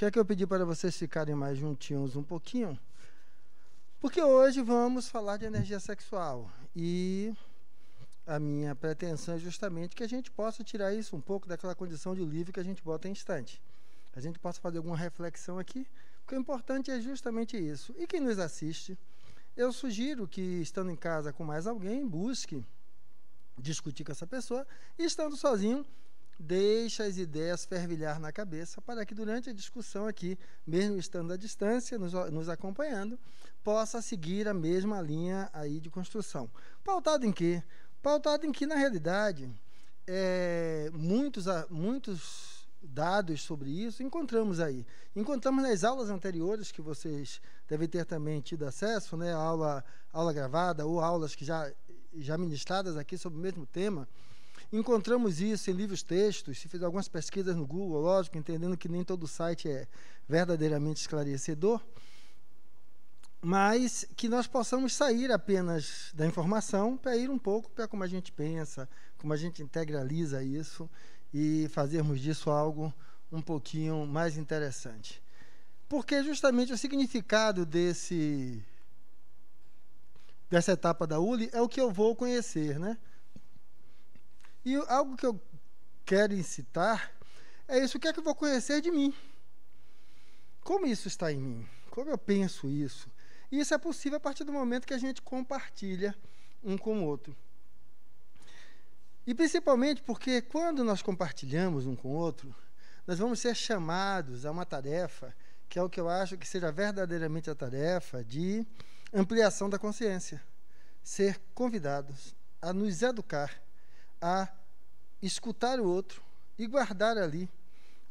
que é que eu pedi para vocês ficarem mais juntinhos um pouquinho? Porque hoje vamos falar de energia sexual. E a minha pretensão é justamente que a gente possa tirar isso um pouco daquela condição de livre que a gente bota em instante. A gente possa fazer alguma reflexão aqui, porque o importante é justamente isso. E quem nos assiste, eu sugiro que, estando em casa com mais alguém, busque discutir com essa pessoa, e estando sozinho, deixe as ideias fervilhar na cabeça, para que durante a discussão aqui, mesmo estando à distância, nos acompanhando, possa seguir a mesma linha aí de construção. Pautado em quê? Pautado em que, na realidade, muitos dados sobre isso encontramos aí. Encontramos nas aulas anteriores, que vocês devem ter também tido acesso, né? Aula gravada ou aulas que já ministradas aqui sobre o mesmo tema. Encontramos isso em livros textos, se fiz algumas pesquisas no Google, lógico, entendendo que nem todo site é verdadeiramente esclarecedor, mas que nós possamos sair apenas da informação para ir um pouco para como a gente pensa, como a gente integraliza isso e fazermos disso algo um pouquinho mais interessante. Porque justamente o significado dessa etapa da ULI é o que eu vou conhecer, né? E algo que eu quero incitar é isso, o que é que eu vou conhecer de mim? Como isso está em mim? Como eu penso isso? E isso é possível a partir do momento que a gente compartilha um com o outro. E principalmente porque quando nós compartilhamos um com o outro, nós vamos ser chamados a uma tarefa, que é o que eu acho que seja verdadeiramente a tarefa de ampliação da consciência. Ser convidados a nos educar, a escutar o outro e guardar ali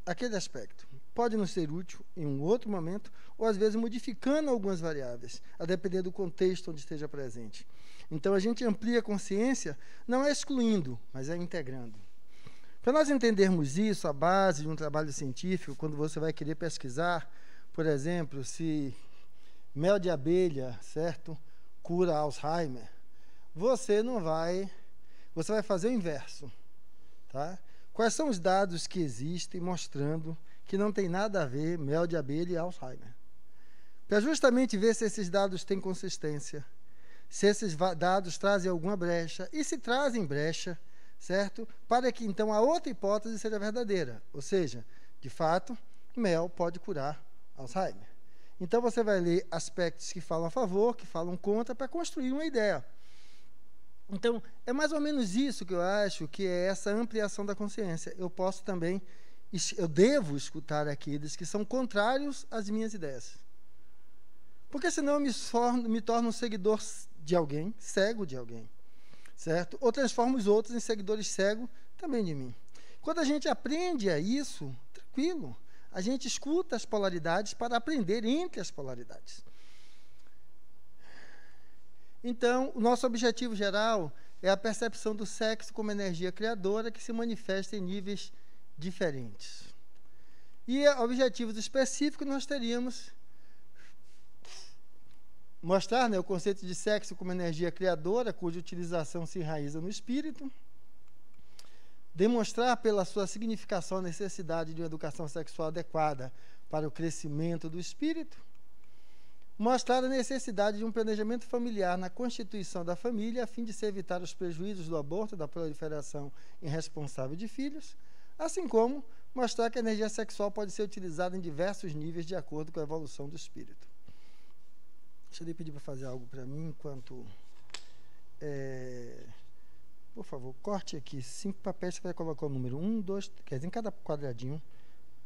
aquele aspecto. Pode nos ser útil em um outro momento, ou às vezes modificando algumas variáveis, a depender do contexto onde esteja presente. Então a gente amplia a consciência, não é excluindo, mas é integrando. Para nós entendermos isso, a base de um trabalho científico, quando você vai querer pesquisar, por exemplo, se mel de abelha, certo, cura Alzheimer, você vai fazer o inverso, tá? Quais são os dados que existem mostrando que não tem nada a ver mel de abelha e Alzheimer? Para justamente ver se esses dados têm consistência, se esses dados trazem alguma brecha, e se trazem brecha, certo? Para que, então, a outra hipótese seja verdadeira. Ou seja, de fato, mel pode curar Alzheimer. Então, você vai ler aspectos que falam a favor, que falam contra, para construir uma ideia. Então, é mais ou menos isso que eu acho que é essa ampliação da consciência. Eu devo escutar aqueles que são contrários às minhas ideias. Porque senão eu me torno um seguidor de alguém, cego de alguém, certo? Ou transformo os outros em seguidores cegos também de mim. Quando a gente aprende a isso, tranquilo, a gente escuta as polaridades para aprender entre as polaridades. Então, o nosso objetivo geral é a percepção do sexo como energia criadora que se manifesta em níveis diferentes. E objetivos específicos nós teríamos mostrar, né, o conceito de sexo como energia criadora, cuja utilização se enraiza no espírito, demonstrar pela sua significação a necessidade de uma educação sexual adequada para o crescimento do espírito, mostrar a necessidade de um planejamento familiar na constituição da família, a fim de se evitar os prejuízos do aborto e da proliferação irresponsável de filhos, assim como mostrar que a energia sexual pode ser utilizada em diversos níveis de acordo com a evolução do espírito. Deixa eu pedir para fazer algo para mim, enquanto... por favor, corte aqui 5 papéis, você vai colocar o número 1, 2, quer dizer, em cada quadradinho.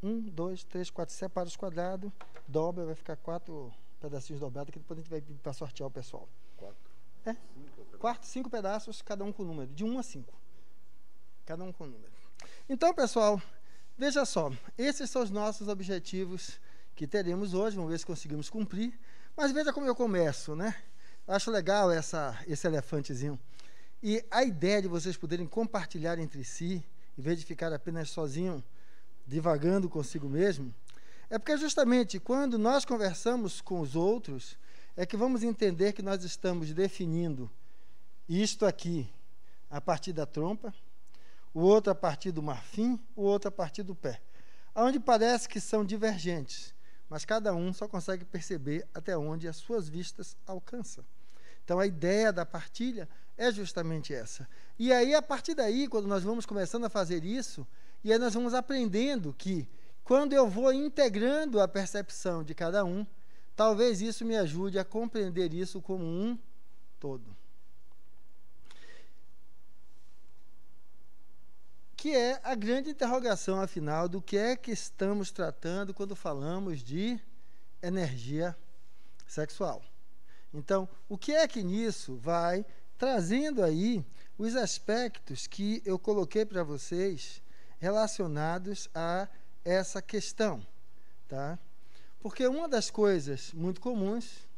1, 2, 3, 4, separa os quadrados, dobra, vai ficar 4 pedacinhos dobrados, que depois a gente vai para sortear o pessoal. 5 pedaços, cada um com número, de 1 a 5. Cada um com número. Então, pessoal, veja só, esses são os nossos objetivos que teremos hoje, vamos ver se conseguimos cumprir. Mas veja como eu começo, né? Acho legal esse elefantezinho. E a ideia de vocês poderem compartilhar entre si, em vez de ficar apenas sozinho, divagando consigo mesmo, é porque justamente quando nós conversamos com os outros, é que vamos entender que nós estamos definindo isto aqui a partir da trompa, o outro a partir do marfim, o outro a partir do pé. onde parece que são divergentes, mas cada um só consegue perceber até onde as suas vistas alcançam. Então, a ideia da partilha é justamente essa. E aí, a partir daí, quando nós vamos começando a fazer isso, e aí nós vamos aprendendo que, quando eu vou integrando a percepção de cada um, talvez isso me ajude a compreender isso como um todo. Que é a grande interrogação, afinal, do que é que estamos tratando quando falamos de energia sexual. Então, o que é que nisso vai trazendo aí os aspectos que eu coloquei para vocês relacionados a essa questão, tá? Porque uma das coisas muito comuns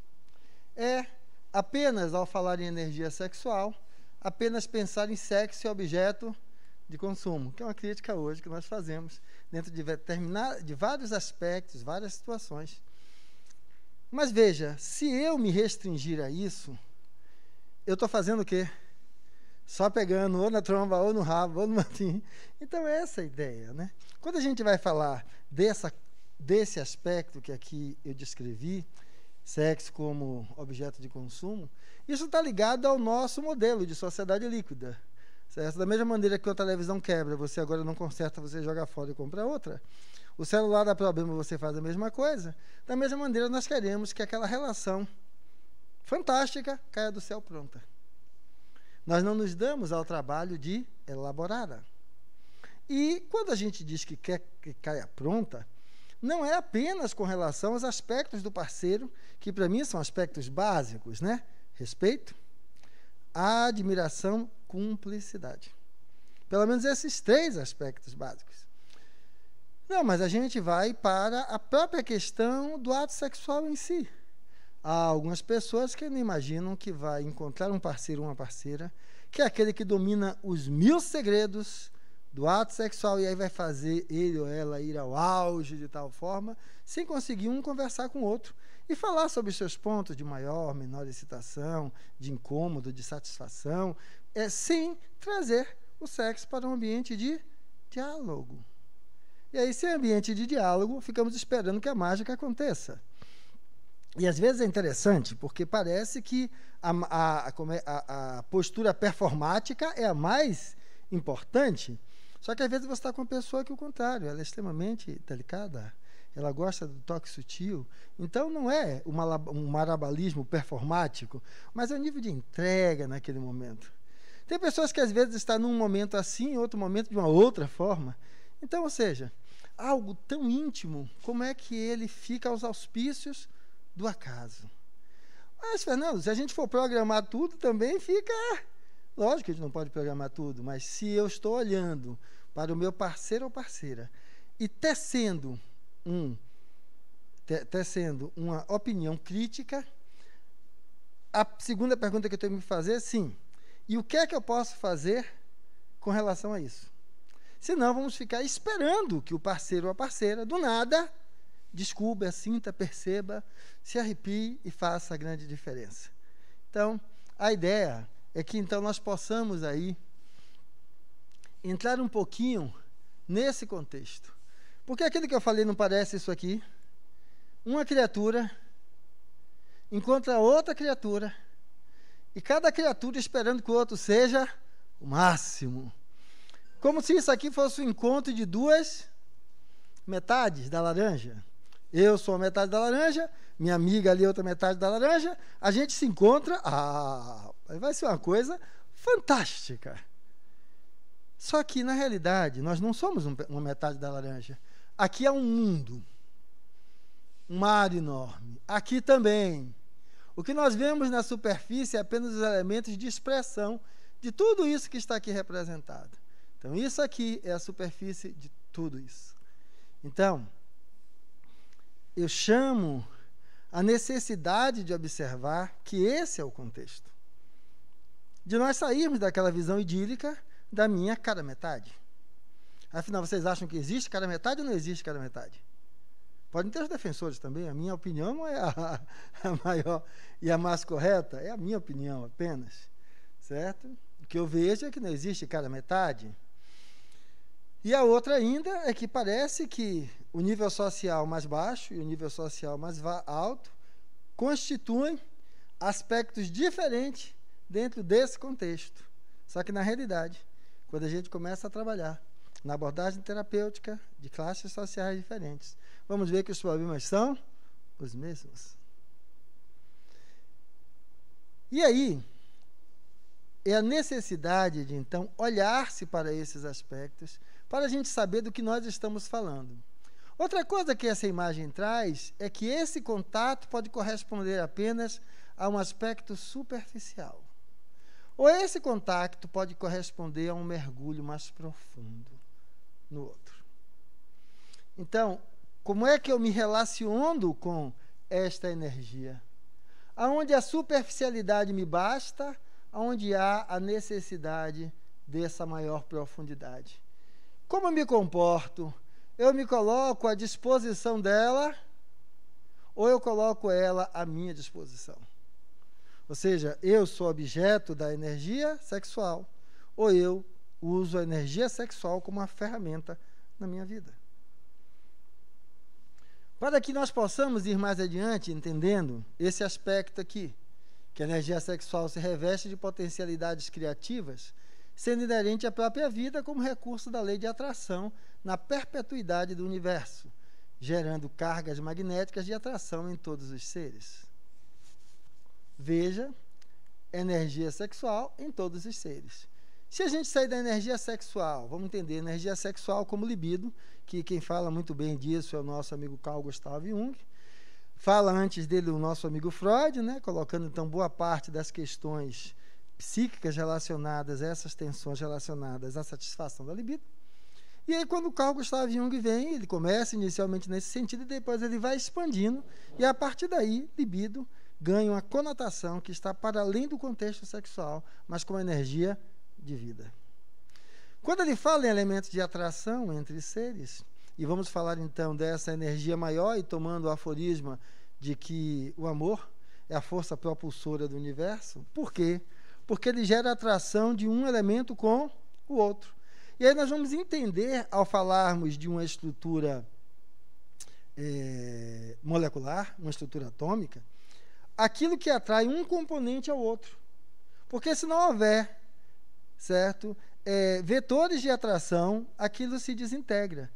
é apenas, ao falar em energia sexual, apenas pensar em sexo e objeto de consumo, que é uma crítica hoje que nós fazemos dentro de vários aspectos, várias situações. Mas veja, se eu me restringir a isso, eu estou fazendo o quê? Só pegando ou na tromba, ou no rabo, ou no matinho. Então, é essa a ideia, né? Quando a gente vai falar desse aspecto que aqui eu descrevi, sexo como objeto de consumo, isso está ligado ao nosso modelo de sociedade líquida. Certo? Da mesma maneira que a televisão quebra, você agora não conserta, você joga fora e compra outra. O celular dá problema, você faz a mesma coisa. Da mesma maneira, nós queremos que aquela relação fantástica caia do céu pronta. Nós não nos damos ao trabalho de elaborá-la. E quando a gente diz que quer que caia pronta, não é apenas com relação aos aspectos do parceiro, que para mim são aspectos básicos, né? Respeito, admiração, cumplicidade. Pelo menos esses 3 aspectos básicos. Não, mas a gente vai para a própria questão do ato sexual em si. Há algumas pessoas que não imaginam que vai encontrar um parceiro ou uma parceira, que é aquele que domina os 1000 segredos do ato sexual e aí vai fazer ele ou ela ir ao auge de tal forma, sem conseguir um conversar com o outro e falar sobre os seus pontos de maior, menor excitação, de incômodo, de satisfação, sem trazer o sexo para um ambiente de diálogo. E aí, sem ambiente de diálogo, ficamos esperando que a mágica aconteça. E às vezes é interessante, porque parece que a postura performática é a mais importante, só que às vezes você está com uma pessoa que é o contrário, ela é extremamente delicada, ela gosta do toque sutil, então não é um marabalismo performático, mas é o nível de entrega naquele momento. Tem pessoas que às vezes estão num momento assim, em outro momento de uma outra forma. Então, ou seja, algo tão íntimo, como é que ele fica aos auspícios do acaso? Mas, Fernando, se a gente for programar tudo, também fica... Lógico que a gente não pode programar tudo, mas se eu estou olhando para o meu parceiro ou parceira e tecendo uma opinião crítica, a segunda pergunta que eu tenho que me fazer é sim, e o que é que eu posso fazer com relação a isso? Senão vamos ficar esperando que o parceiro ou a parceira, do nada, descubra, sinta, perceba, se arrepie e faça a grande diferença. Então, a ideia é que então nós possamos aí entrar um pouquinho nesse contexto. Porque aquilo que eu falei não parece isso aqui? Uma criatura encontra outra criatura e cada criatura esperando que o outro seja o máximo. Como se isso aqui fosse o encontro de 2 metades da laranja. Eu sou a metade da laranja, minha amiga ali outra metade da laranja, a gente se encontra, vai ser uma coisa fantástica. Só que, na realidade, nós não somos uma metade da laranja. Aqui é um mundo, um mar enorme. Aqui também. O que nós vemos na superfície é apenas os elementos de expressão de tudo isso que está aqui representado. Então, isso aqui é a superfície de tudo isso. Então, eu chamo a necessidade de observar que esse é o contexto. De nós sairmos daquela visão idílica da minha cara metade. Afinal, vocês acham que existe cara metade ou não existe cara metade? Podem ter os defensores também, a minha opinião não é a maior e a mais correta, é a minha opinião apenas, certo? O que eu vejo é que não existe cara metade. E a outra ainda é que parece que o nível social mais baixo e o nível social mais alto constituem aspectos diferentes dentro desse contexto. Só que, na realidade, quando a gente começa a trabalhar na abordagem terapêutica de classes sociais diferentes, vamos ver que os problemas são os mesmos. E aí, é a necessidade de, então, olhar-se para esses aspectos, para a gente saber do que nós estamos falando. Outra coisa que essa imagem traz é que esse contato pode corresponder apenas a um aspecto superficial. Ou esse contato pode corresponder a um mergulho mais profundo no outro. Então, como é que eu me relaciono com esta energia? Aonde a superficialidade me basta, aonde há a necessidade dessa maior profundidade. Como eu me comporto? Eu me coloco à disposição dela ou eu coloco ela à minha disposição? Ou seja, eu sou objeto da energia sexual ou eu uso a energia sexual como uma ferramenta na minha vida? Para que nós possamos ir mais adiante entendendo esse aspecto aqui, que a energia sexual se reveste de potencialidades criativas, sendo inerente à própria vida como recurso da lei de atração na perpetuidade do universo, gerando cargas magnéticas de atração em todos os seres. Veja, energia sexual em todos os seres. Se a gente sair da energia sexual, vamos entender energia sexual como libido, que quem fala muito bem disso é o nosso amigo Carl Gustav Jung. Fala antes dele o nosso amigo Freud, né, colocando então boa parte das questões psíquicas relacionadas a essas tensões relacionadas à satisfação da libido. E aí quando o Carl Gustav Jung vem, ele começa inicialmente nesse sentido e depois ele vai expandindo e a partir daí, libido ganha uma conotação que está para além do contexto sexual, mas com uma energia de vida. Quando ele fala em elementos de atração entre seres, e vamos falar então dessa energia maior e tomando o aforisma de que o amor é a força propulsora do universo. Por quê? Porque ele gera atração de um elemento com o outro. E aí nós vamos entender, ao falarmos de uma estrutura molecular, uma estrutura atômica, aquilo que atrai um componente ao outro. Porque se não houver, certo, vetores de atração, aquilo se desintegra.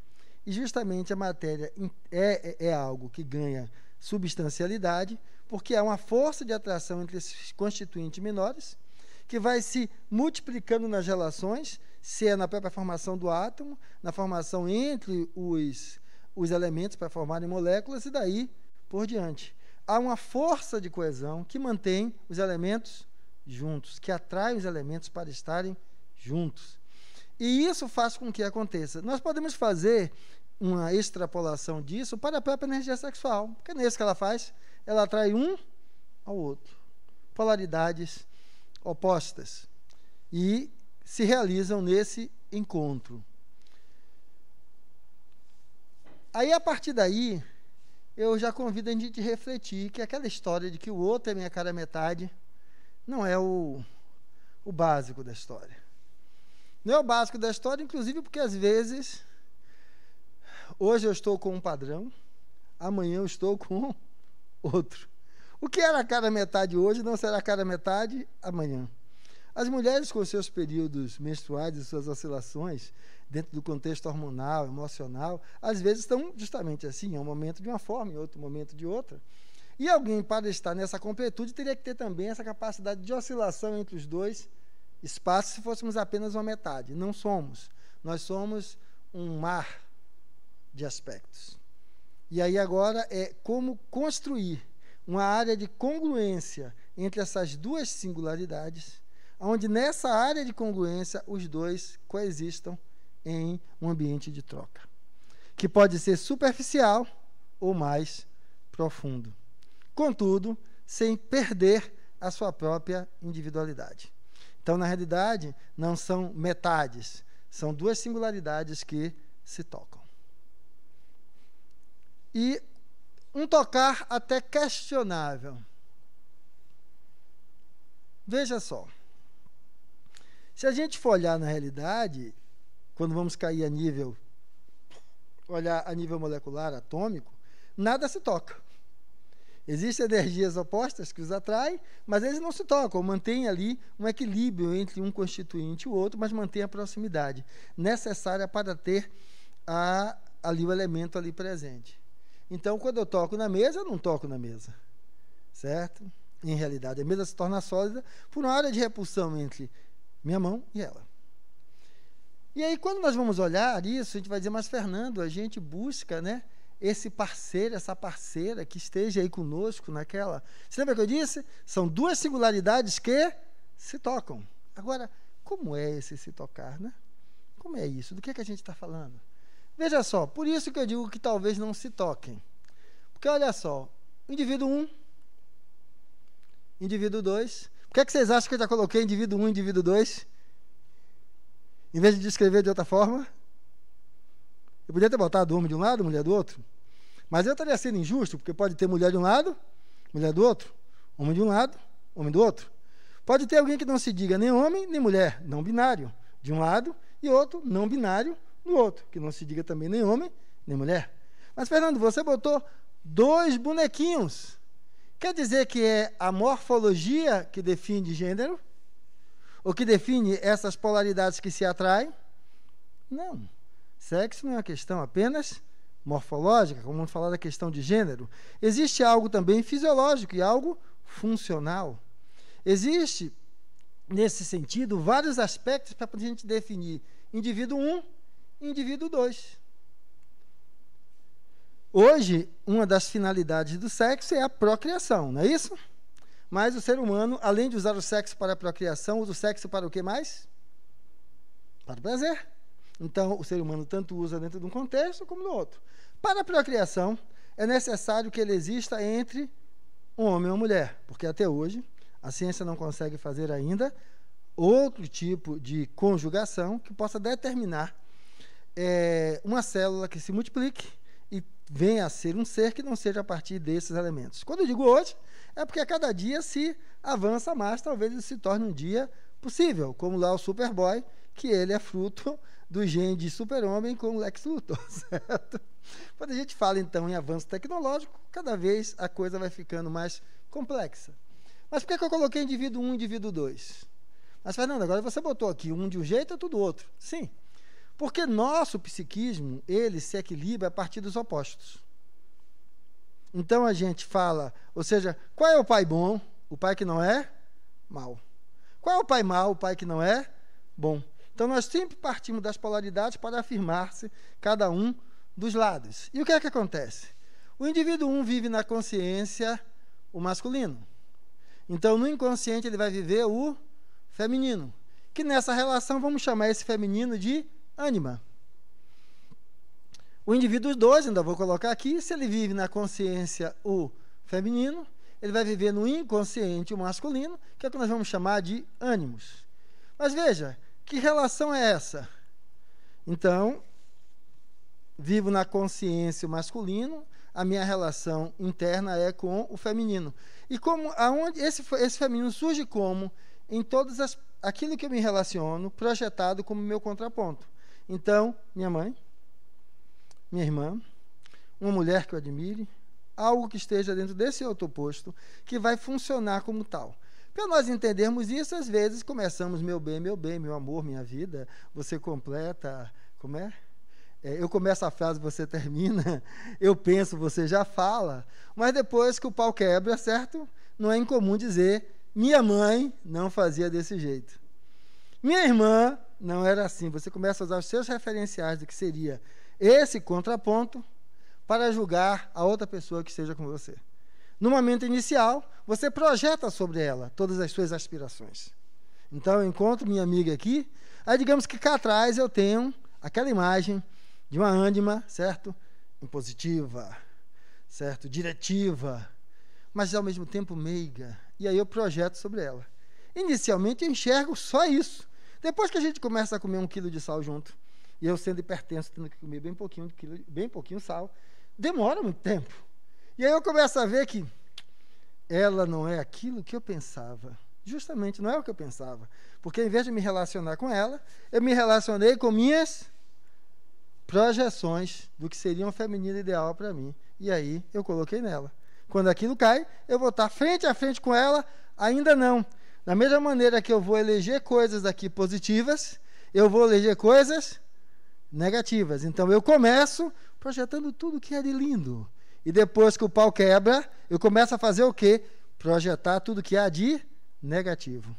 E justamente a matéria é algo que ganha substancialidade, porque é uma força de atração entre esses constituintes menores, que vai se multiplicando nas relações, se é na própria formação do átomo, na formação entre os elementos para formarem moléculas, e daí por diante. Há uma força de coesão que mantém os elementos juntos, que atrai os elementos para estarem juntos. E isso faz com que aconteça. Nós podemos fazer uma extrapolação disso para a própria energia sexual, porque é isso que ela faz, ela atrai um ao outro. Polaridades opostas. E se realizam nesse encontro. Aí, a partir daí, eu já convido a gente a refletir que aquela história de que o outro é minha cara metade não é o básico da história. Não é o básico da história, inclusive porque, às vezes, hoje eu estou com um padrão, amanhã eu estou com outro. O que era a cara metade hoje não será a cara metade amanhã. As mulheres com seus períodos menstruais e suas oscilações, dentro do contexto hormonal, emocional, às vezes estão justamente assim, em um momento de uma forma, em outro momento de outra. E alguém, para estar nessa completude, teria que ter também essa capacidade de oscilação entre os dois espaços, se fôssemos apenas uma metade. Não somos. Nós somos um mar de aspectos. E aí agora é como construir uma área de congruência entre essas duas singularidades, onde nessa área de congruência os dois coexistam em um ambiente de troca, que pode ser superficial ou mais profundo. Contudo, sem perder a sua própria individualidade. Então, na realidade, não são metades, são duas singularidades que se tocam. E um tocar até questionável. Veja só. Se a gente for olhar na realidade, quando vamos cair a nível, olhar a nível molecular, atômico, nada se toca. Existem energias opostas que os atraem, mas eles não se tocam, mantêm ali um equilíbrio entre um constituinte e o outro, mas mantém a proximidade necessária para ter ali o elemento ali presente. Então, quando eu toco na mesa, eu não toco na mesa, certo? Em realidade, a mesa se torna sólida por uma área de repulsão entre minha mão e ela. E aí, quando nós vamos olhar isso, a gente vai dizer, mas Fernando, a gente busca, né, esse parceiro, essa parceira que esteja aí conosco naquela... Você lembra que eu disse? São duas singularidades que se tocam. Agora, como é esse se tocar, né? Como é isso? Do que a gente está falando? Veja só, por isso que eu digo que talvez não se toquem. Porque, olha só, indivíduo 1, indivíduo 2. Por que vocês acham que eu já coloquei indivíduo 1 e indivíduo 2? Em vez de descrever de outra forma? Eu podia ter botado homem de um lado, mulher do outro. Mas eu estaria sendo injusto, porque pode ter mulher de um lado, mulher do outro. Homem de um lado, homem do outro. Pode ter alguém que não se diga nem homem, nem mulher, não binário, de um lado, e outro não binário do outro, que não se diga também nem homem, nem mulher. Mas, Fernando, você botou 2 bonequinhos. Quer dizer que é a morfologia que define gênero? Ou que define essas polaridades que se atraem? Não. Sexo não é uma questão apenas morfológica, como vamos falar da questão de gênero. Existe algo também fisiológico e algo funcional. Existe, nesse sentido, vários aspectos para a gente definir indivíduo 1 e indivíduo 2. Hoje, uma das finalidades do sexo é a procriação, não é isso? Mas o ser humano, além de usar o sexo para a procriação, usa o sexo para o que mais? Para o prazer. Então, o ser humano tanto usa dentro de um contexto como no outro. Para a procriação, é necessário que ele exista entre um homem e uma mulher, porque até hoje a ciência não consegue fazer ainda outro tipo de conjugação que possa determinar uma célula que se multiplique e venha a ser um ser que não seja a partir desses elementos. Quando eu digo hoje, é porque a cada dia se avança mais, talvez ele se torne um dia possível, como lá o Superboy, que ele é fruto do gene de super-homem com o Lex Luthor, certo? Quando a gente fala, então, em avanço tecnológico, cada vez a coisa vai ficando mais complexa. Mas por que eu coloquei indivíduo 1 e indivíduo 2? Mas, Fernando, agora você botou aqui um de um jeito e outro do outro. Sim, porque nosso psiquismo, ele se equilibra a partir dos opostos. Então, a gente fala, ou seja, qual é o pai bom? O pai que não é mau. Qual é o pai mau? O pai que não é bom. Então, nós sempre partimos das polaridades para afirmar-se cada um dos lados. E o que é que acontece? O indivíduo 1 vive na consciência o masculino. Então, no inconsciente, ele vai viver o feminino. Que nessa relação, vamos chamar esse feminino de ânima. O indivíduo 2, ainda vou colocar aqui, se ele vive na consciência o feminino, ele vai viver no inconsciente o masculino, que é o que nós vamos chamar de ânimos. Mas veja, que relação é essa? Então, vivo na consciência o masculino, a minha relação interna é com o feminino. E como aonde esse feminino surge como? Em todas aquilo que eu me relaciono, projetado como meu contraponto. Então, minha mãe, minha irmã, uma mulher que eu admire, algo que esteja dentro desse outro oposto, que vai funcionar como tal. Para nós entendermos isso, às vezes começamos meu bem, meu amor, minha vida, você completa, como é? Eu começo a frase, você termina, eu penso, você já fala, mas depois que o pau quebra, certo? Não é incomum dizer, minha mãe não fazia desse jeito. Minha irmã não era assim. Você começa a usar os seus referenciais do que seria esse contraponto para julgar a outra pessoa que esteja com você. No momento inicial, você projeta sobre ela todas as suas aspirações. Então, eu encontro minha amiga aqui, aí digamos que cá atrás eu tenho aquela imagem de uma ânima, certo? Impositiva, certo? Diretiva, mas ao mesmo tempo meiga. E aí eu projeto sobre ela. Inicialmente eu enxergo só isso. Depois que a gente começa a comer 1 quilo de sal junto, e eu sendo hipertenso, tendo que comer bem pouquinho sal, demora muito tempo. E aí eu começo a ver que ela não é aquilo que eu pensava. Justamente, não é o que eu pensava. Porque em vez de me relacionar com ela, eu me relacionei com minhas projeções do que seria um feminino ideal para mim. E aí eu coloquei nela. Quando aquilo cai, eu vou estar frente a frente com ela, ainda não. Da mesma maneira que eu vou eleger coisas aqui positivas, eu vou eleger coisas negativas. Então eu começo projetando tudo que é de lindo. E depois que o pau quebra, eu começo a fazer o quê? Projetar tudo que há de negativo.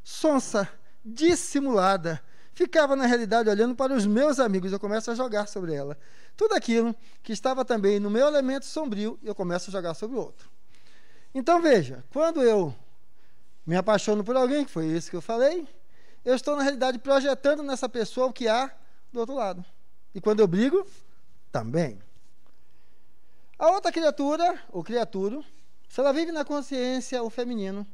Sonsa, dissimulada, ficava na realidade olhando para os meus amigos, eu começo a jogar sobre ela. Tudo aquilo que estava também no meu elemento sombrio, eu começo a jogar sobre o outro. Então veja, quando eu me apaixono por alguém, que foi isso que eu falei, eu estou na realidade projetando nessa pessoa o que há do outro lado. E quando eu brigo, também. A outra criatura, ou criatura, se ela vive na consciência, o feminino,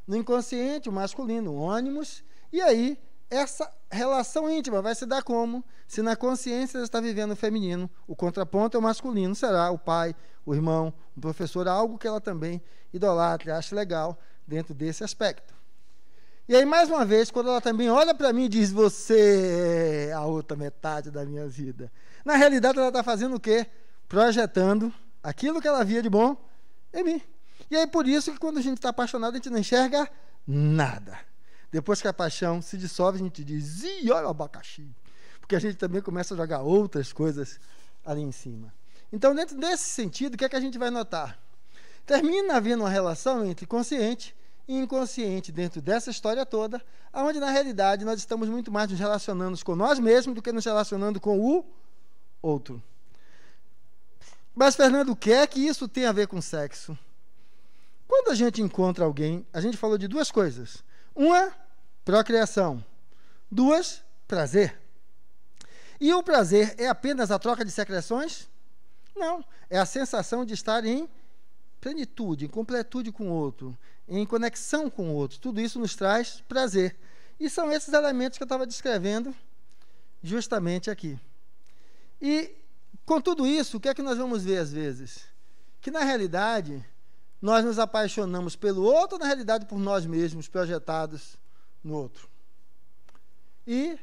no inconsciente, o masculino, o ânimos, e aí essa relação íntima vai se dar como? Se na consciência ela está vivendo o feminino, o contraponto é o masculino, será o pai, o irmão, o professor, algo que ela também idolatra, acha legal dentro desse aspecto. E aí, mais uma vez, quando ela também olha para mim e diz, você é a outra metade da minha vida. Na realidade, ela está fazendo o quê? Projetando aquilo que ela via de bom em mim. E aí, por isso que quando a gente está apaixonado, a gente não enxerga nada. Depois que a paixão se dissolve, a gente diz, ih, olha o abacaxi. Porque a gente também começa a jogar outras coisas ali em cima. Então, dentro desse sentido, o que é que a gente vai notar? Termina havendo uma relação entre consciente e inconsciente dentro dessa história toda, onde, na realidade, nós estamos muito mais nos relacionando com nós mesmos do que nos relacionando com o outro. Mas, Fernando, o que é que isso tem a ver com sexo? Quando a gente encontra alguém, a gente falou de duas coisas. Uma, procriação. Duas, prazer. E o prazer é apenas a troca de secreções? Não. É a sensação de estar em plenitude, em completude com o outro, em conexão com o outro. Tudo isso nos traz prazer. E são esses elementos que eu estava descrevendo justamente aqui. E, com tudo isso, o que é que nós vamos ver às vezes? Que, na realidade, nós nos apaixonamos pelo outro, na realidade, por nós mesmos, projetados no outro. E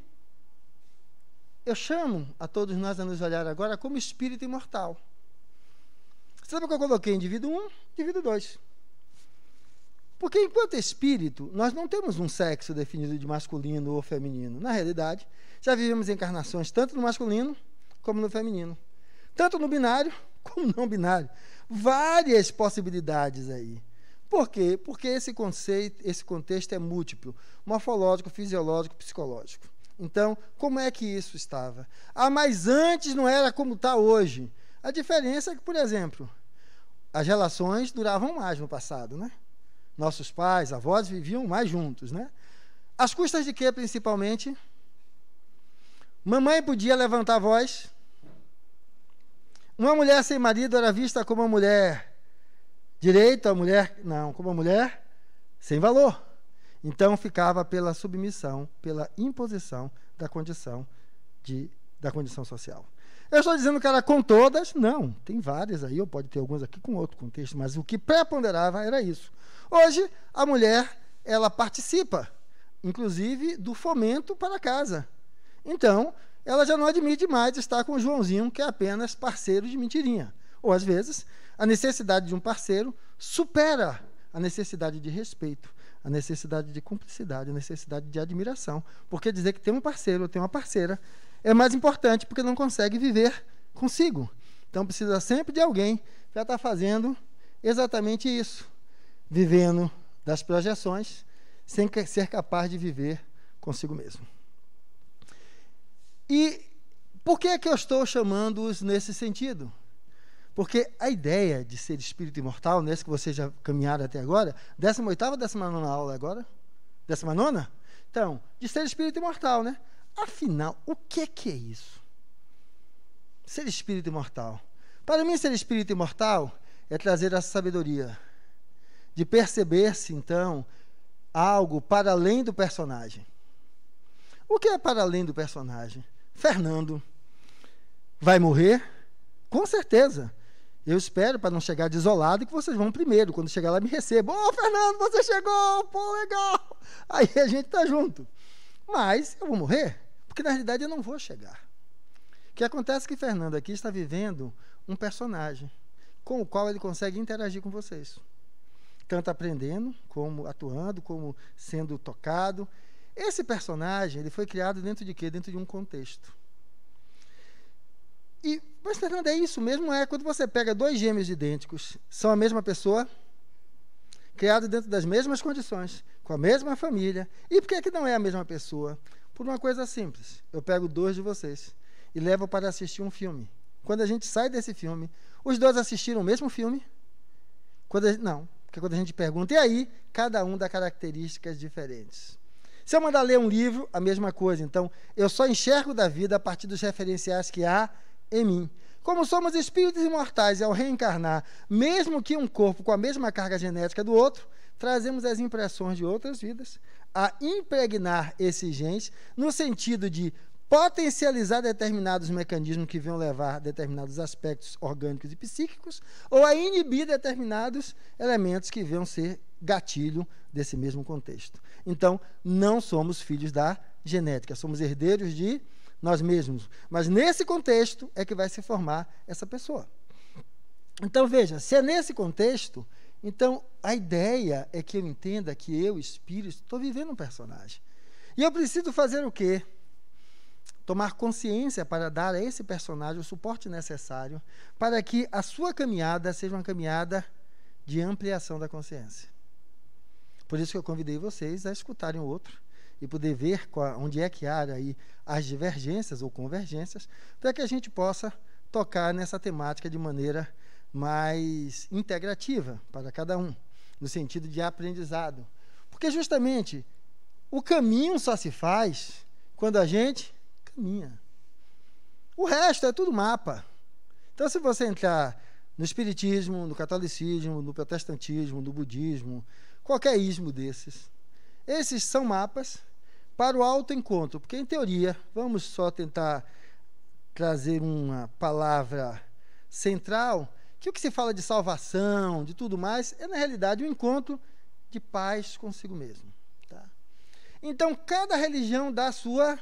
eu chamo a todos nós a nos olhar agora como espírito imortal. Sabe o que eu coloquei? Indivíduo 1, indivíduo 2. Porque enquanto espírito, nós não temos um sexo definido de masculino ou feminino. Na realidade, já vivemos encarnações tanto no masculino como no feminino. Tanto no binário como no não binário. Várias possibilidades aí. Por quê? Porque esse contexto é múltiplo, morfológico, fisiológico, psicológico. Então, como é que isso estava? Ah, mas antes não era como está hoje. A diferença é que, por exemplo, as relações duravam mais no passado, né? Nossos pais, avós viviam mais juntos, né? Às custas de quê, principalmente? Mamãe podia levantar a voz. Uma mulher sem marido era vista como uma mulher direita, como uma mulher sem valor. Então ficava pela submissão, pela imposição da condição social. Eu estou dizendo que era com todas? Não, tem várias aí, ou pode ter algumas aqui com outro contexto, mas o que preponderava era isso. Hoje, a mulher, ela participa, inclusive, do fomento para casa. Então, ela já não admite mais estar com o Joãozinho, que é apenas parceiro de mentirinha. Ou, às vezes, a necessidade de um parceiro supera a necessidade de respeito, a necessidade de cumplicidade, a necessidade de admiração. Porque dizer que tem um parceiro ou tem uma parceira é mais importante, porque não consegue viver consigo. Então, precisa sempre de alguém que já está fazendo exatamente isso, vivendo das projeções, sem ser capaz de viver consigo mesmo. E por que é que eu estou chamando-os nesse sentido? Porque a ideia de ser espírito imortal, nesse que vocês já caminharam até agora, 18ª ou 19ª aula agora? 19ª? Então, de ser espírito imortal, né? Afinal, o que é isso? Ser espírito imortal. Para mim, ser espírito imortal é trazer essa sabedoria de perceber-se, então, algo para além do personagem. O que é para além do personagem? Fernando vai morrer? Com certeza. Eu espero para não chegar desolado que vocês vão primeiro. Quando chegar lá, me recebam. Ô, Fernando, você chegou! Pô, legal! Aí a gente está junto. Mas eu vou morrer, porque na realidade eu não vou chegar. O que acontece é que Fernando aqui está vivendo um personagem com o qual ele consegue interagir com vocês. Tanto aprendendo, como atuando, como sendo tocado. Esse personagem, ele foi criado dentro de quê? Dentro de um contexto. Mas, Fernando, é isso mesmo? Quando você pega dois gêmeos idênticos, são a mesma pessoa, criados dentro das mesmas condições, com a mesma família. E por que não é a mesma pessoa? Por uma coisa simples. Eu pego dois de vocês e levo para assistir um filme. Quando a gente sai desse filme, os dois assistiram o mesmo filme? Não, porque quando a gente pergunta, e aí? Cada um dá características diferentes. Se eu mandar ler um livro, a mesma coisa. Então, eu só enxergo da vida a partir dos referenciais que há em mim. Como somos espíritos imortais e ao reencarnar, mesmo que um corpo com a mesma carga genética do outro, trazemos as impressões de outras vidas a impregnar esses genes no sentido de potencializar determinados mecanismos que vão levar determinados aspectos orgânicos e psíquicos ou a inibir determinados elementos que vão ser gatilho desse mesmo contexto. Então, não somos filhos da genética, somos herdeiros de nós mesmos. Mas nesse contexto é que vai se formar essa pessoa. Então, veja, se é nesse contexto, então a ideia é que eu entenda que eu, espírito, estou vivendo um personagem. E eu preciso fazer o quê? Tomar consciência para dar a esse personagem o suporte necessário para que a sua caminhada seja uma caminhada de ampliação da consciência. Por isso que eu convidei vocês a escutarem o outro e poder ver onde é que há aí as divergências ou convergências, para que a gente possa tocar nessa temática de maneira mais integrativa para cada um, no sentido de aprendizado. Porque justamente o caminho só se faz quando a gente caminha. O resto é tudo mapa. Então, se você entrar no espiritismo, no catolicismo, no protestantismo, no budismo, qualquer ismo desses, esses são mapas para o autoencontro, porque, em teoria, vamos só tentar trazer uma palavra central, que o que se fala de salvação, de tudo mais, é, na realidade, um encontro de paz consigo mesmo. Tá? Então, cada religião dá a sua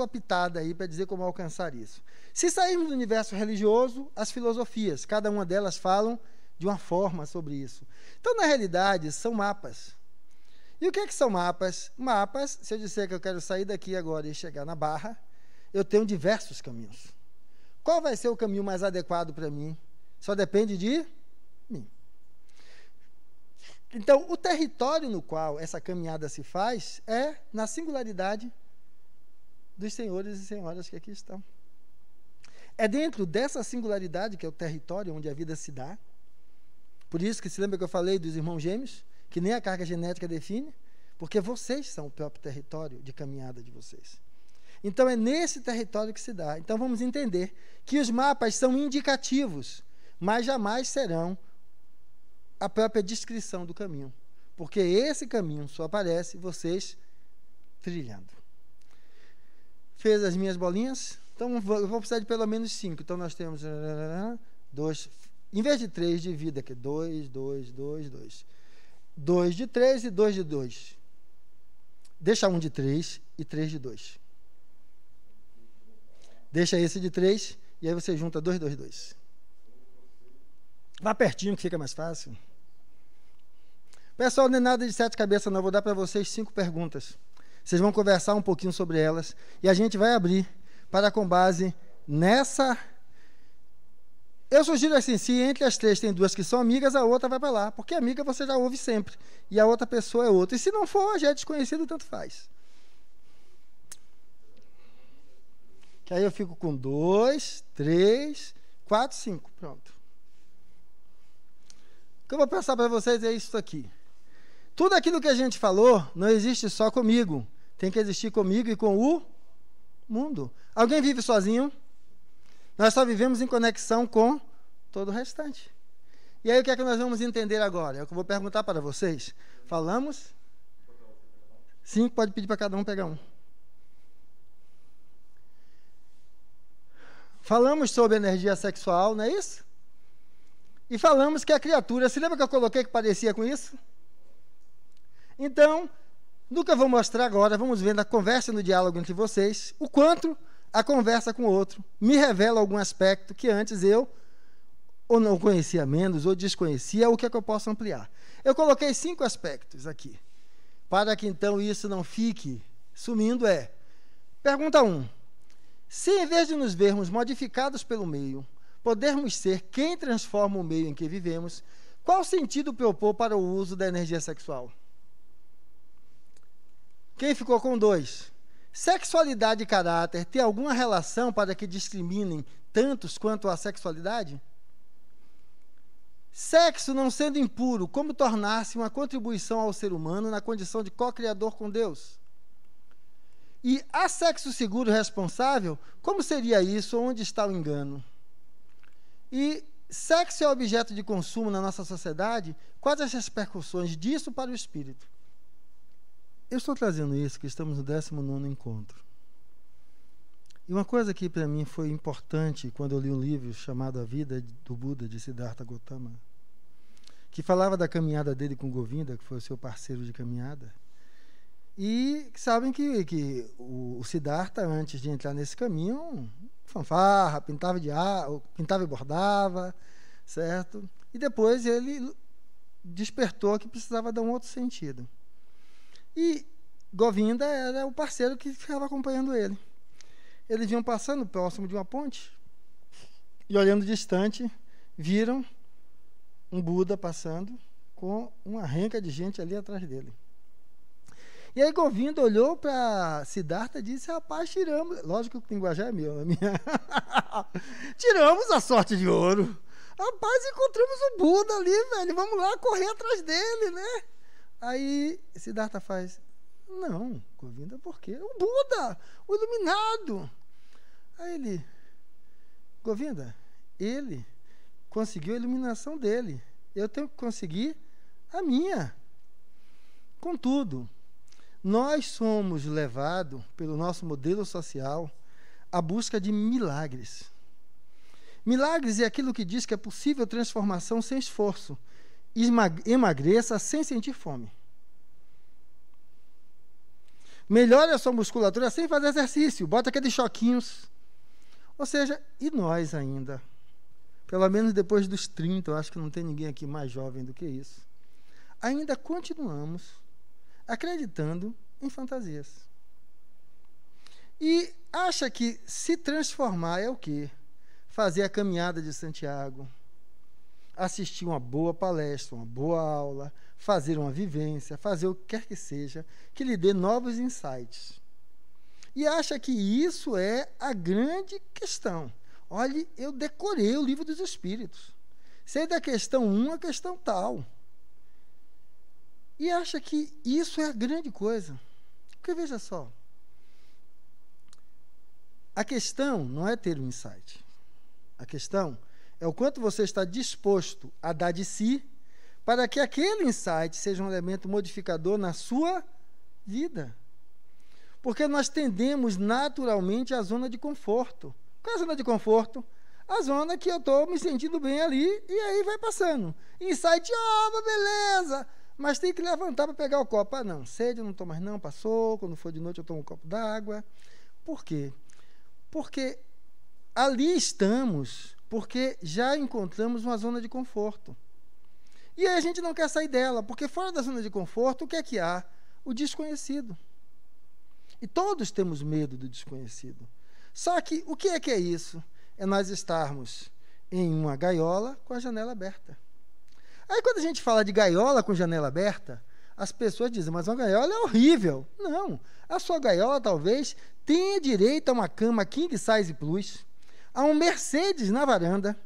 pitada aí para dizer como alcançar isso. Se sairmos do universo religioso, as filosofias, cada uma delas falam de uma forma sobre isso. Então, na realidade, são mapas. E o que são mapas? Mapas, se eu disser que eu quero sair daqui agora e chegar na Barra, eu tenho diversos caminhos. Qual vai ser o caminho mais adequado para mim? Só depende de mim. Então, o território no qual essa caminhada se faz é na singularidade dos senhores e senhoras que aqui estão. É dentro dessa singularidade que é o território onde a vida se dá. Por isso que se lembra que eu falei dos irmãos gêmeos, que nem a carga genética define, porque vocês são o próprio território de caminhada de vocês. Então, é nesse território que se dá. Então, vamos entender que os mapas são indicativos, mas jamais serão a própria descrição do caminho, porque esse caminho só aparece vocês trilhando. Fez as minhas bolinhas? Então, eu vou precisar de pelo menos 5. Então, nós temos 2, em vez de 3, divida aqui, 2, 2, 2, 2. 2 de 3 e 2 de 2. Deixa um de 3 e 3 de 2. Deixa esse de 3 e aí você junta 2, 2, 2. Vá pertinho que fica mais fácil. Pessoal, não é nada de 7 cabeças não. Eu vou dar para vocês 5 perguntas. Vocês vão conversar um pouquinho sobre elas e a gente vai abrir para, com base nessa... Eu sugiro assim, se entre as 3 tem 2 que são amigas, a outra vai para lá, porque amiga você já ouve sempre, e a outra pessoa é outra. E se não for, já é desconhecido, tanto faz. Que aí eu fico com 2, 3, 4, 5, pronto. O que eu vou passar para vocês é isso aqui. Tudo aquilo que a gente falou não existe só comigo, tem que existir comigo e com o mundo. Alguém vive sozinho? Nós só vivemos em conexão com todo o restante. E aí, o que é que nós vamos entender agora? É o que eu vou perguntar para vocês. Falamos? 5, pode pedir para cada um pegar um. Falamos sobre energia sexual, não é isso? E falamos que a criatura, se lembra que eu coloquei que parecia com isso? Então, no que eu vou mostrar agora, vamos ver na conversa, no diálogo entre vocês, o quanto a conversa com o outro me revela algum aspecto que antes eu ou não conhecia menos, ou desconhecia, o que é que eu posso ampliar. Eu coloquei 5 aspectos aqui, para que então isso não fique sumindo. Pergunta 1. Se em vez de nos vermos modificados pelo meio, podermos ser quem transforma o meio em que vivemos, qual sentido propor para o uso da energia sexual? Quem ficou com 2? Sexualidade e caráter têm alguma relação para que discriminem tantos quanto a sexualidade? Sexo não sendo impuro, como tornar-se uma contribuição ao ser humano na condição de co-criador com Deus? E há sexo seguro e responsável? Como seria isso? Onde está o engano? E sexo é objeto de consumo na nossa sociedade? Quais as repercussões disso para o espírito? Eu estou trazendo isso, que estamos no 19º encontro. E uma coisa que para mim foi importante quando eu li um livro chamado A Vida do Buda, de Siddhartha Gautama, que falava da caminhada dele com Govinda, que foi o seu parceiro de caminhada. E sabem que o Siddhartha, antes de entrar nesse caminho, fanfarra, pintava e bordava, certo? E depois ele despertou que precisava dar um outro sentido. E Govinda era o parceiro que ficava acompanhando ele. Eles vinham passando próximo de uma ponte e, olhando distante, viram um Buda passando com uma renca de gente ali atrás dele. E aí Govinda olhou para Siddhartha e disse: rapaz, tiramos... Lógico que o linguajar é meu, não é minha. Tiramos a sorte de ouro. Rapaz, encontramos o Buda ali, velho. Vamos lá correr atrás dele, né? Aí Siddhartha faz: não, Govinda, por quê? O Buda, o iluminado. Aí ele: Govinda, ele conseguiu a iluminação dele. Eu tenho que conseguir a minha. Contudo, nós somos levados, pelo nosso modelo social, à busca de milagres. Milagres é aquilo que diz que é possível transformação sem esforço. Emagreça sem sentir fome. Melhore a sua musculatura sem fazer exercício. Bota aqueles choquinhos. Ou seja, e nós ainda? Pelo menos depois dos 30, eu acho que não tem ninguém aqui mais jovem do que isso. Ainda continuamos acreditando em fantasias. E acha que se transformar é o quê? Fazer a caminhada de Santiago, assistir uma boa palestra, uma boa aula, fazer uma vivência, fazer o que quer que seja, que lhe dê novos insights. E acha que isso é a grande questão. Olhe, eu decorei o Livro dos Espíritos. Sei da questão 1 a questão tal. E acha que isso é a grande coisa. Porque veja só, a questão não é ter um insight. A questão é o quanto você está disposto a dar de si para que aquele insight seja um elemento modificador na sua vida. Porque nós tendemos naturalmente à zona de conforto. Qual é a zona de conforto? A zona que eu estou me sentindo bem ali e aí vai passando. Insight, beleza! Mas tem que levantar para pegar o copo. Ah, não, sede eu não estou mais não, passou. Quando for de noite eu tomo um copo d'água. Por quê? Porque ali estamos, porque já encontramos uma zona de conforto. E aí a gente não quer sair dela, porque fora da zona de conforto, o que é que há? O desconhecido. E todos temos medo do desconhecido. Só que o que é isso? É nós estarmos em uma gaiola com a janela aberta. Aí quando a gente fala de gaiola com janela aberta, as pessoas dizem: mas uma gaiola é horrível. Não, a sua gaiola talvez tenha direito a uma cama king size plus, a um Mercedes na varanda,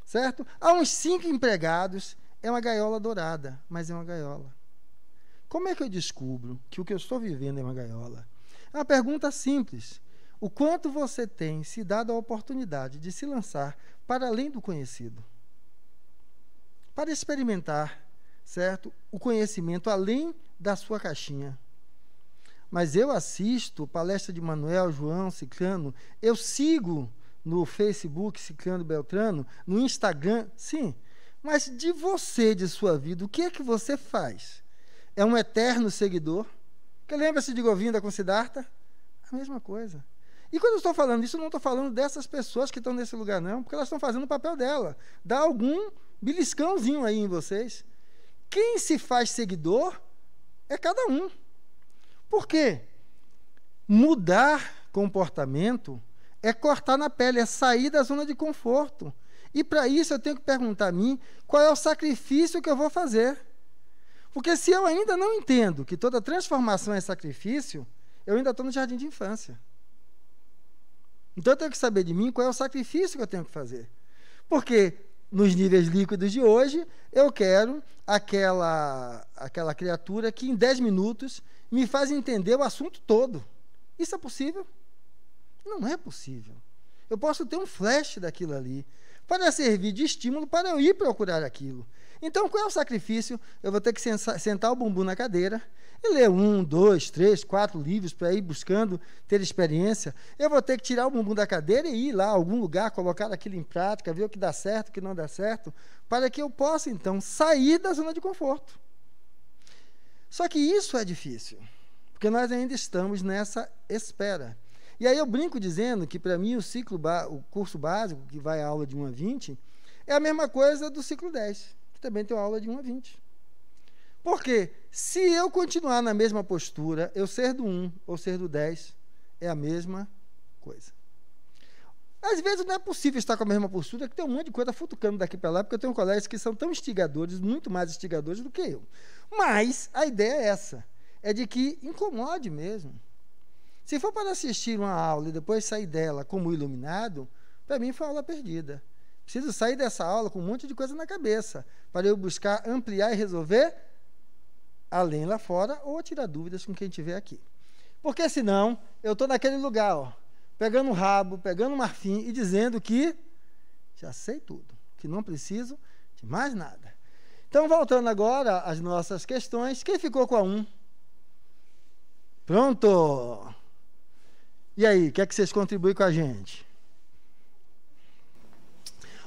certo? A uns 5 empregados. É uma gaiola dourada, mas é uma gaiola. Como é que eu descubro que o que eu estou vivendo é uma gaiola? É uma pergunta simples. O quanto você tem se dado a oportunidade de se lançar para além do conhecido? Para experimentar, certo? O conhecimento além da sua caixinha. Mas eu assisto palestra de Manuel, João, Ciclano, eu sigo no Facebook, Ciclano Beltrano, no Instagram, sim. Mas de você, de sua vida, o que é que você faz? É um eterno seguidor? Porque lembra-se de Govinda com Siddhartha? A mesma coisa. E quando eu estou falando isso, eu não estou falando dessas pessoas que estão nesse lugar, não, porque elas estão fazendo o papel dela. Dá algum beliscãozinho aí em vocês. Quem se faz seguidor é cada um. Por quê? Mudar comportamento é cortar na pele, é sair da zona de conforto. E para isso eu tenho que perguntar a mim qual é o sacrifício que eu vou fazer. Porque se eu ainda não entendo que toda transformação é sacrifício, eu ainda estou no jardim de infância. Então eu tenho que saber de mim qual é o sacrifício que eu tenho que fazer. Porque nos níveis líquidos de hoje, eu quero aquela criatura que em 10 minutos me faz entender o assunto todo. Isso é possível? Não é possível. Eu posso ter um flash daquilo ali para servir de estímulo para eu ir procurar aquilo. Então, qual é o sacrifício? Eu vou ter que sentar o bumbum na cadeira e ler 1, 2, 3, 4 livros para ir buscando ter experiência. Eu vou ter que tirar o bumbum da cadeira e ir lá a algum lugar, colocar aquilo em prática, ver o que dá certo, o que não dá certo, para que eu possa, então, sair da zona de conforto. Só que isso é difícil, porque nós ainda estamos nessa espera. E aí eu brinco dizendo que, para mim, o curso básico, que vai à aula de 1 a 20, é a mesma coisa do ciclo 10, que também tem uma aula de 1 a 20. Porque se eu continuar na mesma postura, eu ser do 1 ou ser do 10, é a mesma coisa. Às vezes não é possível estar com a mesma postura, que tem um monte de coisa futucando daqui para lá, porque eu tenho colegas que são tão instigadores, muito mais instigadores do que eu. Mas a ideia é essa, é de que incomode mesmo. Se for para assistir uma aula e depois sair dela como iluminado, para mim foi uma aula perdida. Preciso sair dessa aula com um monte de coisa na cabeça, para eu buscar ampliar e resolver além lá fora, ou tirar dúvidas com quem estiver aqui. Porque senão, eu estou naquele lugar, ó, pegando o rabo, pegando o marfim e dizendo que já sei tudo, que não preciso de mais nada. Então, voltando agora às nossas questões, quem ficou com a 1? Pronto! E aí, o que é que vocês contribuem com a gente?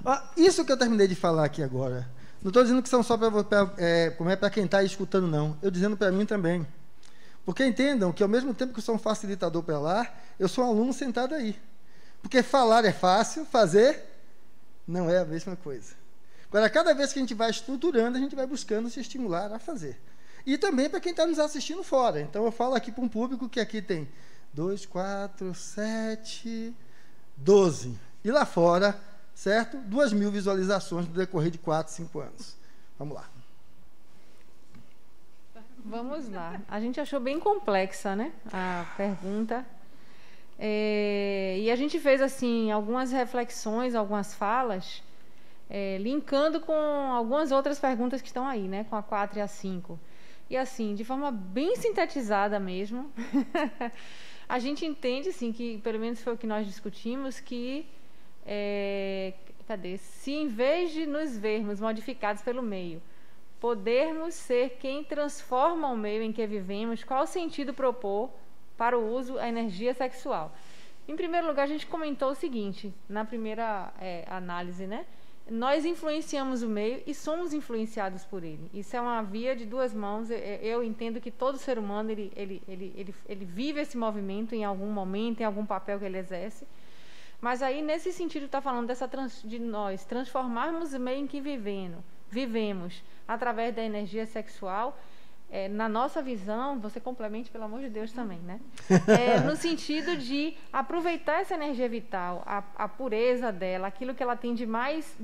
Ó, isso que eu terminei de falar aqui agora, não estou dizendo que são só para quem está escutando, não. Eu dizendo para mim também. Porque entendam que, ao mesmo tempo que eu sou um facilitador para lá, eu sou um aluno sentado aí. Porque falar é fácil, fazer não é a mesma coisa. Agora, cada vez que a gente vai estruturando, a gente vai buscando se estimular a fazer. E também para quem está nos assistindo fora. Então, eu falo aqui para um público que aqui tem 2, 4, 7, 12. E lá fora, certo? 2.000 visualizações no decorrer de 4, 5 anos. Vamos lá. Vamos lá. A gente achou bem complexa, né, a pergunta. E a gente fez, assim, algumas reflexões, algumas falas, linkando com algumas outras perguntas que estão aí, né, com a 4 e a 5. E, assim, de forma bem sintetizada mesmo, a gente entende, assim, que, pelo menos foi o que nós discutimos, que se em vez de nos vermos modificados pelo meio, podermos ser quem transforma o meio em que vivemos, qual o sentido propor para o uso da energia sexual? Em primeiro lugar, a gente comentou o seguinte, na primeira análise, né? Nós influenciamos o meio e somos influenciados por ele. Isso é uma via de duas mãos. Eu entendo que todo ser humano ele vive esse movimento em algum momento, em algum papel que ele exerce. Mas aí, nesse sentido, está falando de nós transformarmos o meio em que vivemos através da energia sexual. Na nossa visão, você complemente, pelo amor de Deus, também, né? No sentido de aproveitar essa energia vital, a pureza dela, aquilo que ela tem de mais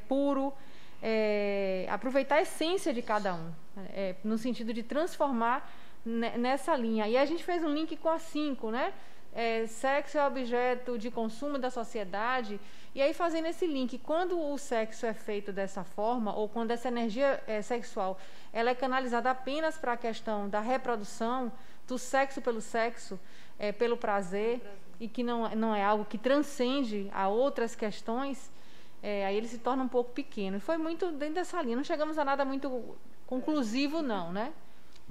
puro, aproveitar a essência de cada um, no sentido de transformar nessa linha. E a gente fez um link com a 5, né? Sexo é objeto de consumo da sociedade, e aí fazendo esse link, quando o sexo é feito dessa forma, ou quando essa energia sexual ela é canalizada apenas para a questão da reprodução, do sexo, pelo prazer, e que não é algo que transcende a outras questões, aí ele se torna um pouco pequeno. E foi muito dentro dessa linha, não chegamos a nada muito conclusivo, não, né?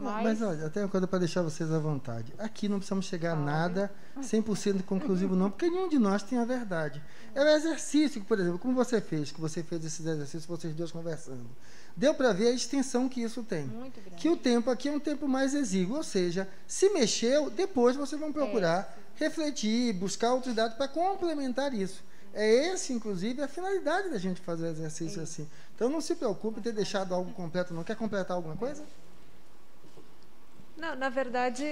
Mas olha, até uma coisa para deixar vocês à vontade. Aqui não precisamos chegar a nada 100% conclusivo não, porque nenhum de nós tem a verdade. É o exercício, por exemplo, como você fez, que você fez esses exercícios, vocês dois conversando. Deu para ver a extensão que isso tem. Muito grande. Que o tempo aqui é um tempo mais exíguo, ou seja, se mexeu, depois vocês vão procurar refletir, buscar outros dados para complementar isso. É esse, inclusive, a finalidade da gente fazer o exercício assim. Então não se preocupe em ter deixado algo completo, não. Quer completar alguma coisa? Não, na verdade,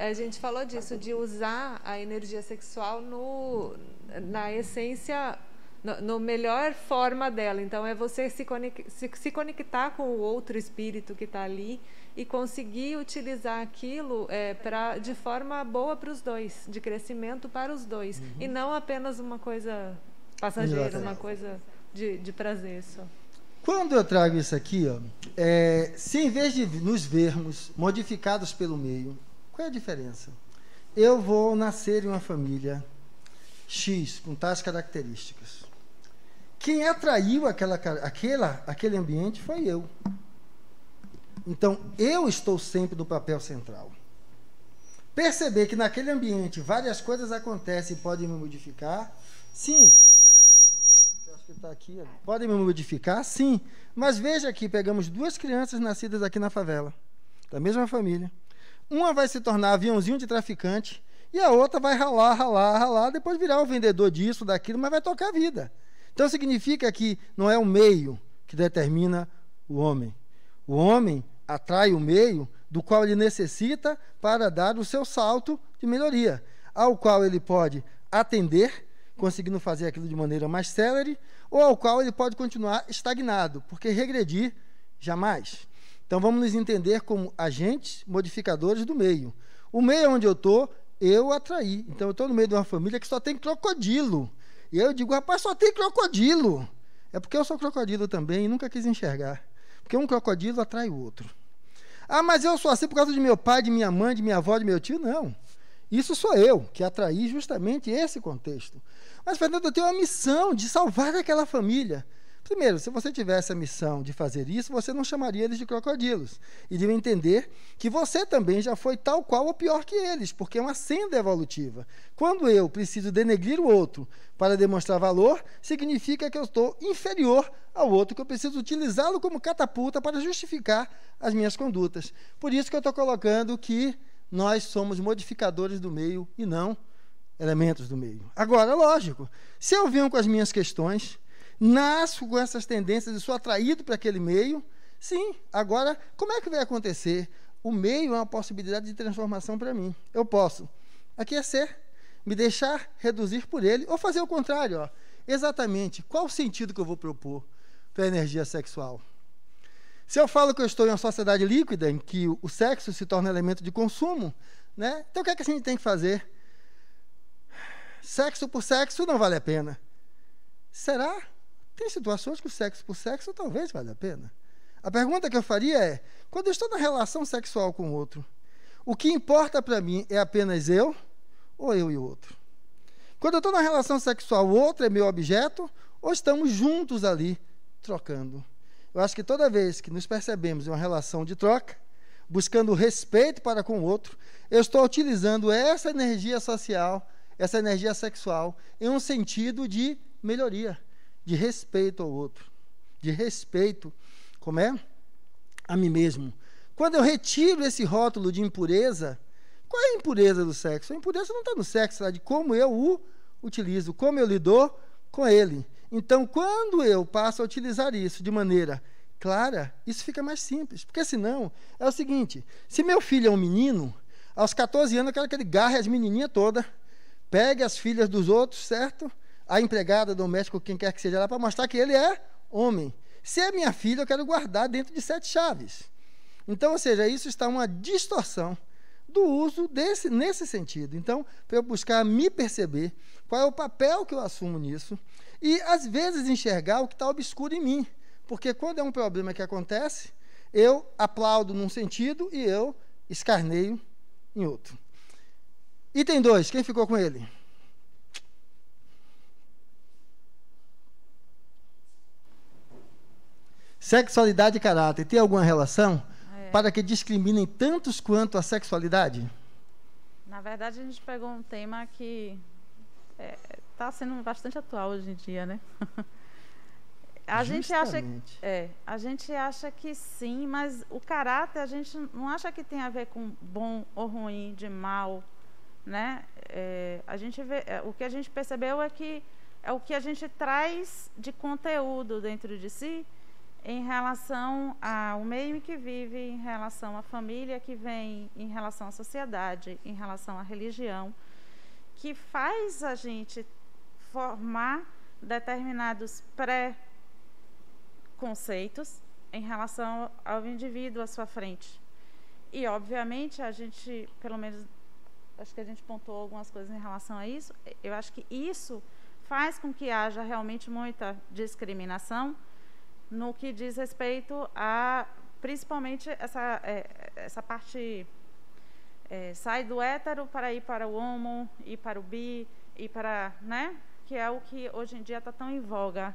a gente falou disso, de usar a energia sexual na essência, no melhor forma dela. Então, é você se conectar com o outro espírito que está ali e conseguir utilizar aquilo de forma boa para os dois, de crescimento para os dois. E não apenas uma coisa passageira, uma coisa de prazer só. Quando eu trago isso aqui, se em vez de nos vermos modificados pelo meio, qual é a diferença? Eu vou nascer em uma família X, com tais características. Quem atraiu aquele ambiente foi eu. Então, eu estou sempre no papel central. Perceber que naquele ambiente várias coisas acontecem e podem me modificar, sim. Tá aqui, podem me modificar? Sim. Mas veja aqui, pegamos duas crianças nascidas aqui na favela, da mesma família. Uma vai se tornar aviãozinho de traficante e a outra vai ralar, depois virar o vendedor disso, daquilo, mas vai tocar a vida. Então significa que não é o meio que determina o homem. O homem atrai o meio do qual ele necessita para dar o seu salto de melhoria, ao qual ele pode atender, conseguindo fazer aquilo de maneira mais célere, ou ao qual ele pode continuar estagnado, porque regredir jamais. Então vamos nos entender como agentes modificadores do meio. O meio onde eu estou, eu atraí. Então eu estou no meio de uma família que só tem crocodilo. E aí eu digo, rapaz, só tem crocodilo. É porque eu sou crocodilo também e nunca quis enxergar. Porque um crocodilo atrai o outro. Ah, mas eu sou assim por causa de meu pai, de minha mãe, de minha avó, de meu tio? Não. Isso sou eu, que atraí justamente esse contexto. Mas, Fernando, eu tenho a missão de salvar aquela família. Primeiro, se você tivesse a missão de fazer isso, você não chamaria eles de crocodilos. E de entender que você também já foi tal qual ou pior que eles, porque é uma senda evolutiva. Quando eu preciso denegrir o outro para demonstrar valor, significa que eu estou inferior ao outro, que eu preciso utilizá-lo como catapulta para justificar as minhas condutas. Por isso que eu estou colocando que nós somos modificadores do meio e não elementos do meio. Agora, lógico, se eu venho com as minhas questões, nasço com essas tendências e sou atraído para aquele meio, sim, agora, como é que vai acontecer? O meio é uma possibilidade de transformação para mim. Eu posso aquecer, me deixar reduzir por ele, ou fazer o contrário. Exatamente, qual o sentido que eu vou propor para a energia sexual? Se eu falo que eu estou em uma sociedade líquida, em que o sexo se torna elemento de consumo, né? Então o que é que a gente tem que fazer? Sexo por sexo não vale a pena. Será? Tem situações que o sexo por sexo talvez valha a pena. A pergunta que eu faria é, quando eu estou na relação sexual com o outro, o que importa para mim é apenas eu ou eu e o outro? Quando eu estou na relação sexual, o outro é meu objeto ou estamos juntos ali, trocando? Eu acho que toda vez que nos percebemos em uma relação de troca, buscando respeito para com o outro, eu estou utilizando essa energia social, essa energia sexual, em um sentido de melhoria, de respeito ao outro, de respeito, como é? A mim mesmo. Quando eu retiro esse rótulo de impureza, qual é a impureza do sexo? A impureza não está no sexo, está de como eu o utilizo, como eu lido com ele. Então, quando eu passo a utilizar isso de maneira clara, isso fica mais simples. Porque senão, é o seguinte, se meu filho é um menino, aos 14 anos eu quero que ele garre as menininhas todas, pegue as filhas dos outros, certo? A empregada, doméstica, quem quer que seja lá, para mostrar que ele é homem. Se é minha filha, eu quero guardar dentro de 7 chaves. Então, ou seja, isso está uma distorção do uso nesse sentido. Então, para eu buscar me perceber qual é o papel que eu assumo nisso e, às vezes, enxergar o que está obscuro em mim. Porque quando é um problema que acontece, eu aplaudo num sentido e eu escarneio em outro. Item 2, quem ficou com ele? Sexualidade e caráter, tem alguma relação? para que discriminem tantos quanto a sexualidade? Na verdade, a gente pegou um tema que está sendo bastante atual hoje em dia, né? A gente acha que sim, mas o caráter a gente não acha que tem a ver com bom ou ruim, de mal, né? A gente vê, o que a gente percebeu é que é o que a gente traz de conteúdo dentro de si em relação ao meio em que vive, em relação à família que vem, em relação à sociedade, em relação à religião, que faz a gente formar determinados pré-conceitos em relação ao indivíduo à sua frente. E, obviamente, a gente, pelo menos, acho que a gente pontuou algumas coisas em relação a isso. Eu acho que isso faz com que haja realmente muita discriminação no que diz respeito a, principalmente, essa parte sai do hétero para ir para o homo, ir para o bi, ir para, né? Que é o que hoje em dia está tão em voga.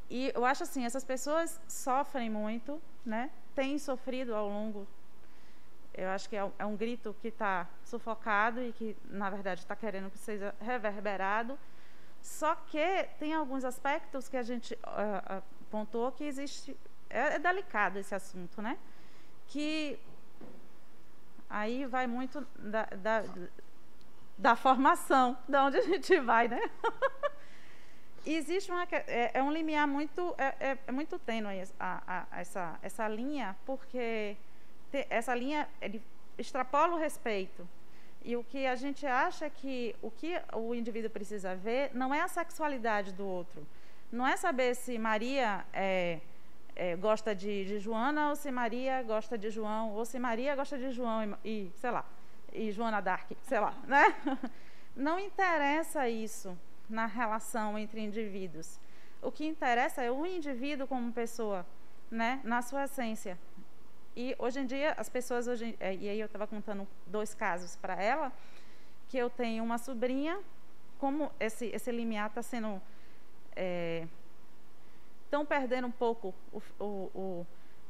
E eu acho assim, essas pessoas sofrem muito, né? Têm sofrido ao longo. Eu acho que é um grito que está sufocado e que, na verdade, está querendo que seja reverberado. Só que tem alguns aspectos que a gente pontuou que existe... É delicado esse assunto, né? Que aí vai muito da formação, de onde a gente vai, né? Existe um limiar muito... É muito tênue essa linha, porque... essa linha ele extrapola o respeito. E o que a gente acha é que o que o indivíduo precisa ver não é a sexualidade do outro. Não é saber se Maria gosta de Joana ou se Maria gosta de João, ou se Maria gosta de João e sei lá, e Joana d'Arc, sei lá, né? Não interessa isso na relação entre indivíduos. O que interessa é o indivíduo como pessoa, né? Na sua essência. E hoje em dia, as pessoas... e aí eu estava contando 2 casos para ela, que eu tenho uma sobrinha, como esse limiar está sendo... estão perdendo um pouco...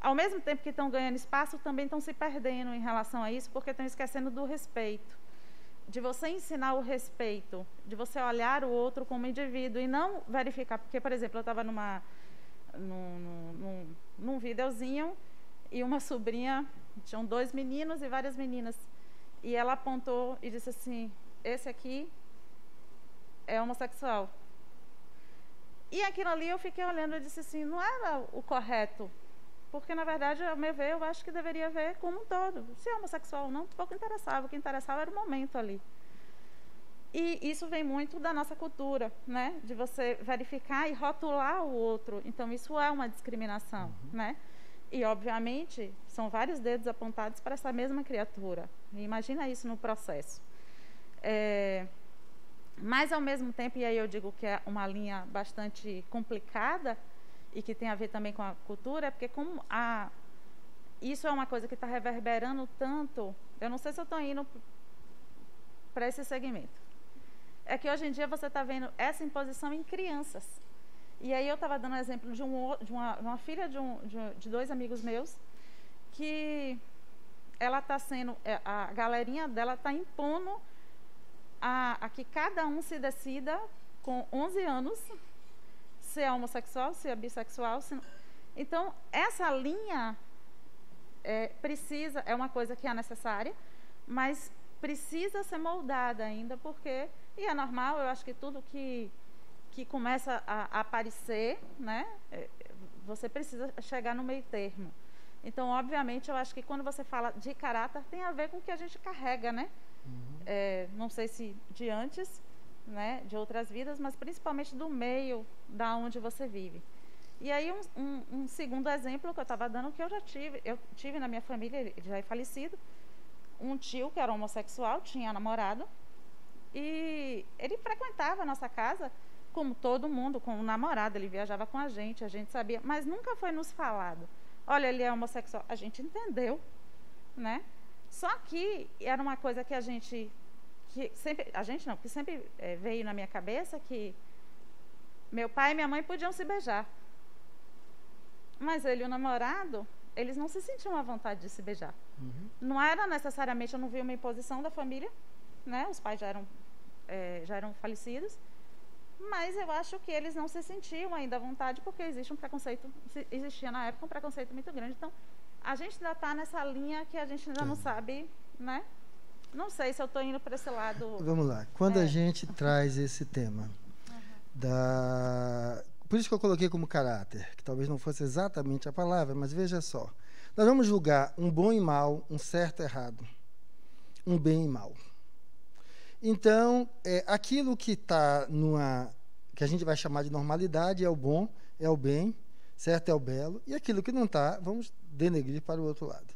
ao mesmo tempo que estão ganhando espaço, também estão se perdendo em relação a isso, porque estão esquecendo do respeito. De você ensinar o respeito, de você olhar o outro como indivíduo e não verificar... Porque, por exemplo, eu estava num videozinho... E uma sobrinha, tinham 2 meninos e várias meninas. E ela apontou e disse assim, esse aqui é homossexual. E aquilo ali eu fiquei olhando e disse assim, não era o correto. Porque, na verdade, ao meu ver, eu acho que deveria ver como um todo. Se é homossexual ou não, pouco interessava. O que interessava era o momento ali. E isso vem muito da nossa cultura, né? De você verificar e rotular o outro. Então, isso é uma discriminação, né? E, obviamente, são vários dedos apontados para essa mesma criatura. E imagina isso no processo. Mas, ao mesmo tempo, e aí eu digo que é uma linha bastante complicada e que tem a ver também com a cultura, é porque como isso é uma coisa que está reverberando tanto, eu não sei se eu estou indo para esse segmento. É que hoje em dia você está vendo essa imposição em crianças. E aí eu estava dando exemplo de uma filha de 2 amigos meus, que ela está sendo, a galerinha dela está impondo a que cada um se decida com 11 anos se é homossexual, se é bissexual. Então, essa linha é uma coisa que é necessária, mas precisa ser moldada ainda, porque, e é normal, eu acho que tudo que começa a aparecer, né, você precisa chegar no meio termo. Então, obviamente, eu acho que quando você fala de caráter, tem a ver com o que a gente carrega, né? Não sei se de antes, né, de outras vidas, mas principalmente do meio da onde você vive. E aí, um segundo exemplo que eu estava dando, que eu tive na minha família, ele já é falecido, um tio que era homossexual, tinha namorado, e ele frequentava a nossa casa, como todo mundo, com o namorado, ele viajava com a gente sabia, mas nunca foi nos falado. Olha, ele é homossexual. A gente entendeu, né? Só que era uma coisa que sempre veio na minha cabeça, que meu pai e minha mãe podiam se beijar. Mas ele e o namorado, eles não se sentiam à vontade de se beijar. Não era necessariamente, eu não vi uma imposição da família, né? Os pais já eram falecidos, mas eu acho que eles não se sentiam ainda à vontade porque existe um preconceito, existia na época um preconceito muito grande. Então, a gente ainda está nessa linha que a gente ainda não sabe, né? Não sei se eu estou indo para esse lado. Vamos lá. Quando a gente traz esse tema Por isso que eu coloquei como caráter, que talvez não fosse exatamente a palavra, mas veja só. Nós vamos julgar um bom e mal, um certo e errado, um bem e mal. Então, aquilo que está que a gente vai chamar de normalidade é o bom, é o bem, certo é o belo, e aquilo que não está, vamos denegrir para o outro lado.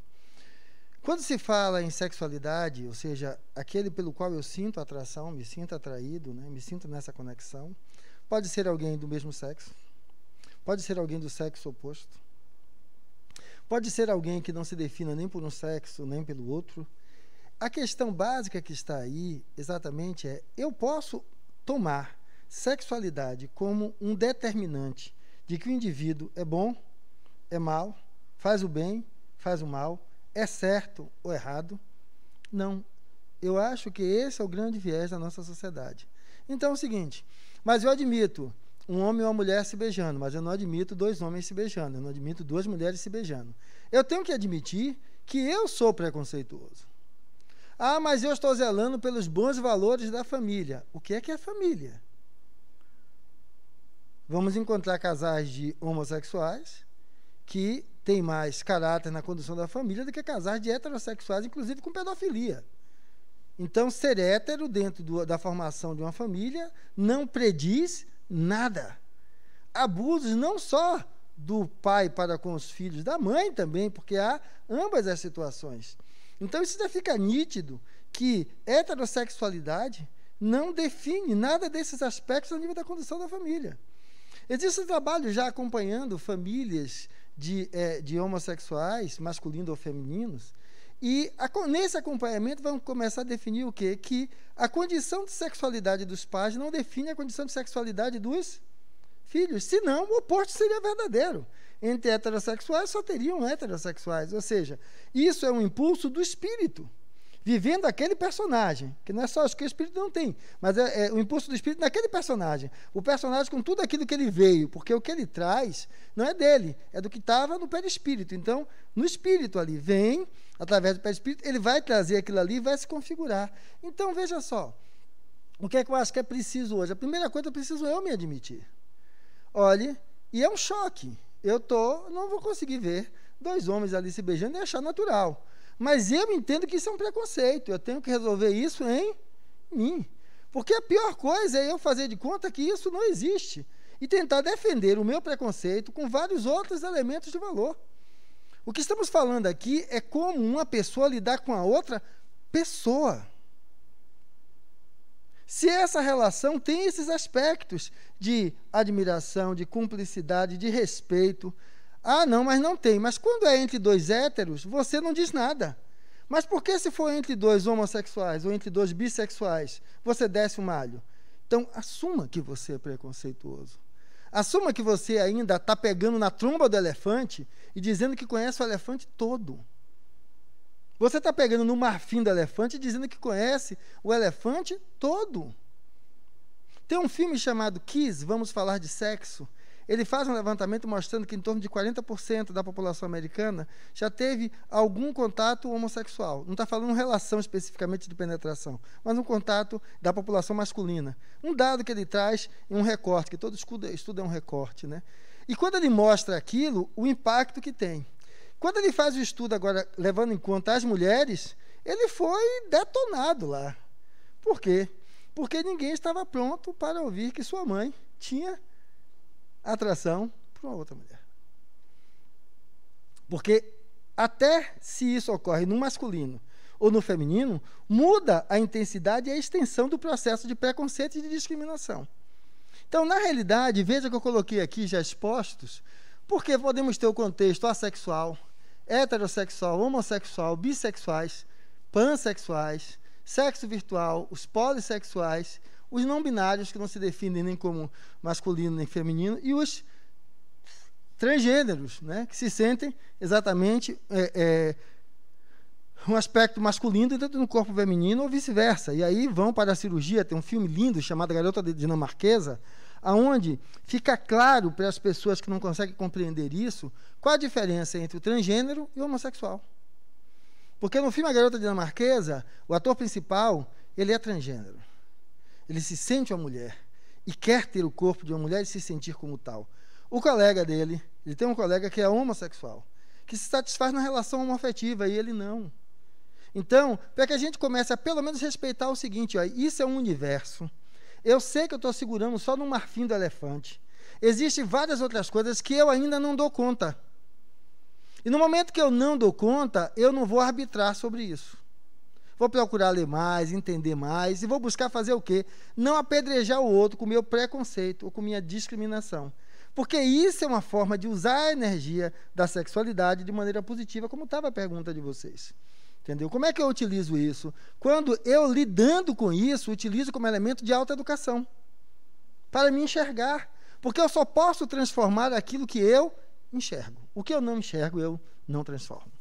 Quando se fala em sexualidade, ou seja, aquele pelo qual eu sinto atração, me sinto atraído, né, me sinto nessa conexão, pode ser alguém do mesmo sexo, pode ser alguém do sexo oposto, pode ser alguém que não se defina nem por um sexo, nem pelo outro. A questão básica que está aí, exatamente, eu posso tomar sexualidade como um determinante de que o indivíduo é bom, é mal, faz o bem, faz o mal, é certo ou errado? Não. Eu acho que esse é o grande viés da nossa sociedade. Então é o seguinte, mas eu admito um homem e uma mulher se beijando, mas eu não admito dois homens se beijando, eu não admito duas mulheres se beijando. Eu tenho que admitir que eu sou preconceituoso. Ah, mas eu estou zelando pelos bons valores da família. O que é família? Vamos encontrar casais de homossexuais que têm mais caráter na condução da família do que casais de heterossexuais, inclusive com pedofilia. Então, ser hétero dentro da formação de uma família não prediz nada. Abusos não só do pai para com os filhos, da mãe também, porque há ambas as situações. Então, isso já fica nítido que heterossexualidade não define nada desses aspectos a nível da condução da família. Existe um trabalho já acompanhando famílias de homossexuais, masculinos ou femininos, e nesse acompanhamento vamos começar a definir o quê? Que a condição de sexualidade dos pais não define a condição de sexualidade dos filhos, senão o oposto seria verdadeiro. Entre heterossexuais só teriam heterossexuais, ou seja, isso é um impulso do espírito, vivendo aquele personagem, que não é só o que o espírito não tem, mas é o impulso do espírito naquele personagem, o personagem com tudo aquilo que ele veio, porque o que ele traz não é dele, é do que estava no perispírito. Então, no espírito ali, vem, através do perispírito, ele vai trazer aquilo ali e vai se configurar. Então, veja só, o que é que eu acho que é preciso hoje? A primeira coisa, eu preciso me admitir. Olhe, e é um choque. Não vou conseguir ver dois homens ali se beijando e achar natural. Mas eu entendo que isso é um preconceito. Eu tenho que resolver isso em mim. Porque a pior coisa é eu fazer de conta que isso não existe. E tentar defender o meu preconceito com vários outros elementos de valor. O que estamos falando aqui é como uma pessoa lidar com a outra pessoa. Se essa relação tem esses aspectos de admiração, de cumplicidade, de respeito. Ah, não, mas não tem. Mas quando é entre dois héteros, você não diz nada. Mas por que se for entre dois homossexuais ou entre dois bissexuais, você desce o malho? Então, assuma que você é preconceituoso. Assuma que você ainda está pegando na tromba do elefante e dizendo que conhece o elefante todo. Você está pegando no marfim do elefante e dizendo que conhece o elefante todo. Tem um filme chamado Kiss, Vamos Falar de Sexo. Ele faz um levantamento mostrando que em torno de 40% da população americana já teve algum contato homossexual. Não está falando relação especificamente de penetração, mas um contato da população masculina. Um dado que ele traz em um recorte, que todo estudo é um recorte, né? E quando ele mostra aquilo, o impacto que tem. Quando ele faz o estudo agora, levando em conta as mulheres, ele foi detonado lá. Por quê? Porque ninguém estava pronto para ouvir que sua mãe tinha atração para uma outra mulher. Porque até se isso ocorre no masculino ou no feminino, muda a intensidade e a extensão do processo de preconceito e de discriminação. Então, na realidade, veja que eu coloquei aqui já expostos, porque podemos ter o contexto assexual, heterossexual, homossexual, bissexuais, pansexuais, sexo virtual, os polissexuais, os não binários, que não se definem nem como masculino nem feminino, e os transgêneros, né, que se sentem exatamente um aspecto masculino dentro do corpo feminino ou vice-versa. E aí vão para a cirurgia. Tem um filme lindo chamado Garota Dinamarquesa, aonde fica claro para as pessoas que não conseguem compreender isso, qual a diferença entre o transgênero e o homossexual. Porque no filme A Garota Dinamarquesa, o ator principal, ele é transgênero. Ele se sente uma mulher e quer ter o corpo de uma mulher e se sentir como tal. O colega dele, ele tem um colega que é homossexual, que se satisfaz na relação homoafetiva e ele não. Então, para que a gente comece a pelo menos respeitar o seguinte, ó, isso é um universo. Eu sei que eu estou segurando só no marfim do elefante. Existem várias outras coisas que eu ainda não dou conta. E no momento que eu não dou conta, eu não vou arbitrar sobre isso. Vou procurar ler mais, entender mais, e vou buscar fazer o quê? Não apedrejar o outro com meu preconceito ou com minha discriminação. Porque isso é uma forma de usar a energia da sexualidade de maneira positiva, como estava a pergunta de vocês. Entendeu? Como é que eu utilizo isso? Quando eu, lidando com isso, utilizo como elemento de autoeducação, para me enxergar. Porque eu só posso transformar aquilo que eu enxergo. O que eu não enxergo, eu não transformo.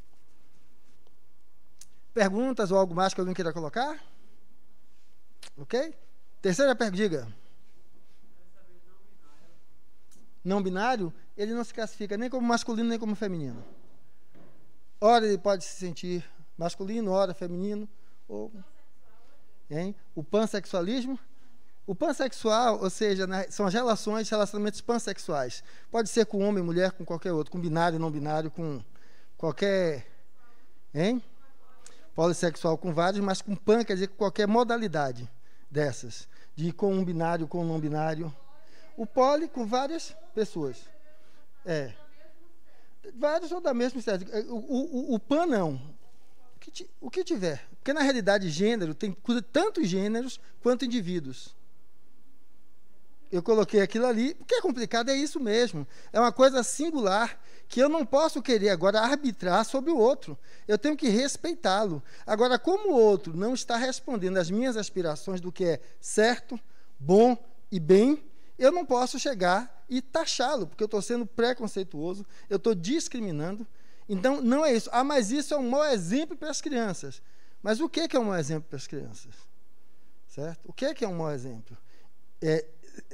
Perguntas ou algo mais que alguém queira colocar? Ok? Terceira pergunta, diga. Não binário, ele não se classifica nem como masculino, nem como feminino. Ora ele pode se sentir masculino, ora feminino. Ou, hein? O pansexualismo. O pansexual, ou seja, são as relacionamentos pansexuais. Pode ser com homem, mulher, com qualquer outro, com binário, não binário, com qualquer... Hein? Polissexual com vários, mas com pan quer dizer com qualquer modalidade dessas. De com um binário, com um não binário. O poli com várias pessoas. Vários ou da mesma sexo. O pan não. O que tiver. Porque na realidade gênero tem tanto gêneros quanto indivíduos. Eu coloquei aquilo ali, porque é complicado, é isso mesmo. É uma coisa singular que eu não posso querer agora arbitrar sobre o outro. Eu tenho que respeitá-lo. Agora, como o outro não está respondendo às minhas aspirações do que é certo, bom e bem, eu não posso chegar e taxá-lo, porque eu estou sendo preconceituoso, eu estou discriminando. Então, não é isso. Ah, mas isso é um mau exemplo para as crianças. Mas o que é um mau exemplo para as crianças? Certo? O que é um mau exemplo?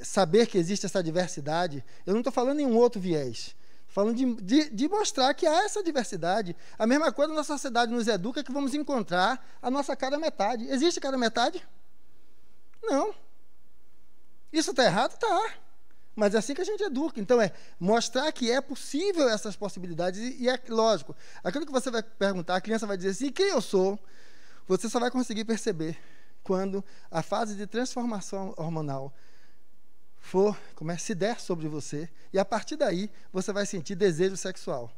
Saber que existe essa diversidade. Eu não estou falando em um outro viés. Estou falando de mostrar que há essa diversidade. A mesma coisa na sociedade nos educa que vamos encontrar a nossa cara metade. Existe cara metade? Não. Isso está errado? Está. Mas é assim que a gente educa. Então, mostrar que é possível essas possibilidades. E é lógico, aquilo que você vai perguntar, a criança vai dizer assim, quem eu sou? Você só vai conseguir perceber quando a fase de transformação hormonal se der sobre você, e a partir daí você vai sentir desejo sexual.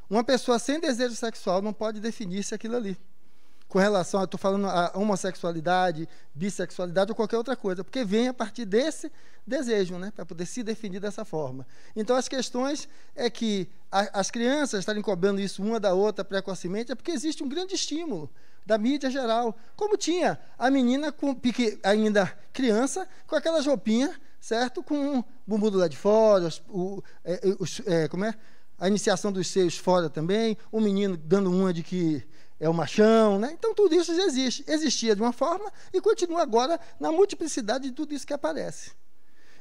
Uma pessoa sem desejo sexual não pode definir-se aquilo ali. Com relação, eu estou falando a homossexualidade, bissexualidade ou qualquer outra coisa, porque vem a partir desse desejo, né, para poder se definir dessa forma. Então, as questões é que as crianças estarem cobrando isso uma da outra precocemente, é porque existe um grande estímulo da mídia geral, como tinha a menina ainda criança, com aquelas roupinhas, certo? Com o bumbum do lado de fora, a iniciação dos seios fora também, o menino dando uma de que é o machão, né? Então tudo isso já existe. Existia de uma forma e continua agora na multiplicidade de tudo isso que aparece.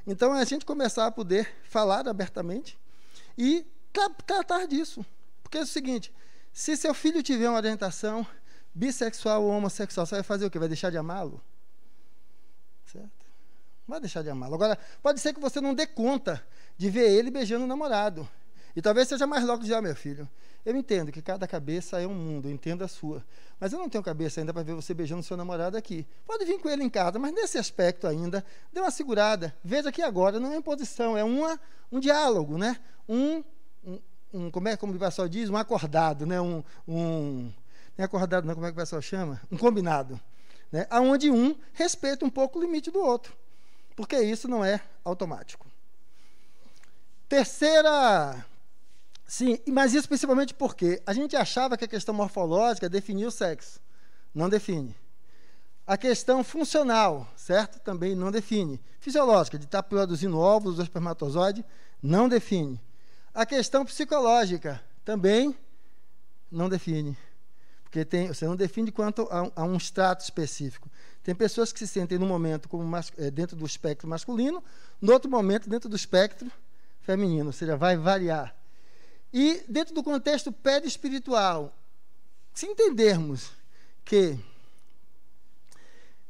Então é a gente começar a poder falar abertamente e tratar disso. Porque é o seguinte, se seu filho tiver uma orientação bissexual ou homossexual, você vai fazer o quê? Vai deixar de amá-lo? Certo? Vai deixar de amá-lo. Agora, pode ser que você não dê conta de ver ele beijando o namorado. E talvez seja mais logo dizer, meu filho, eu entendo que cada cabeça é um mundo, eu entendo a sua. Mas eu não tenho cabeça ainda para ver você beijando seu namorado aqui. Pode vir com ele em casa, mas nesse aspecto ainda, dê uma segurada. Veja que agora não é imposição, é um diálogo, né? Como o pessoal diz? Um acordado, né? Não é acordado, não, como é que o pessoal chama? Um combinado. Né? Onde um respeita um pouco o limite do outro. Porque isso não é automático. Terceira... Sim, mas isso principalmente porque a gente achava que a questão morfológica definia o sexo. Não define. A questão funcional, certo? Também não define. Fisiológica, de estar produzindo óvulos ou espermatozoide, não define. A questão psicológica também não define. Porque você não define quanto a um extrato específico. Tem pessoas que se sentem num momento como dentro do espectro masculino, no outro momento dentro do espectro feminino, ou seja, vai variar. E dentro do contexto perispiritual, se entendermos que,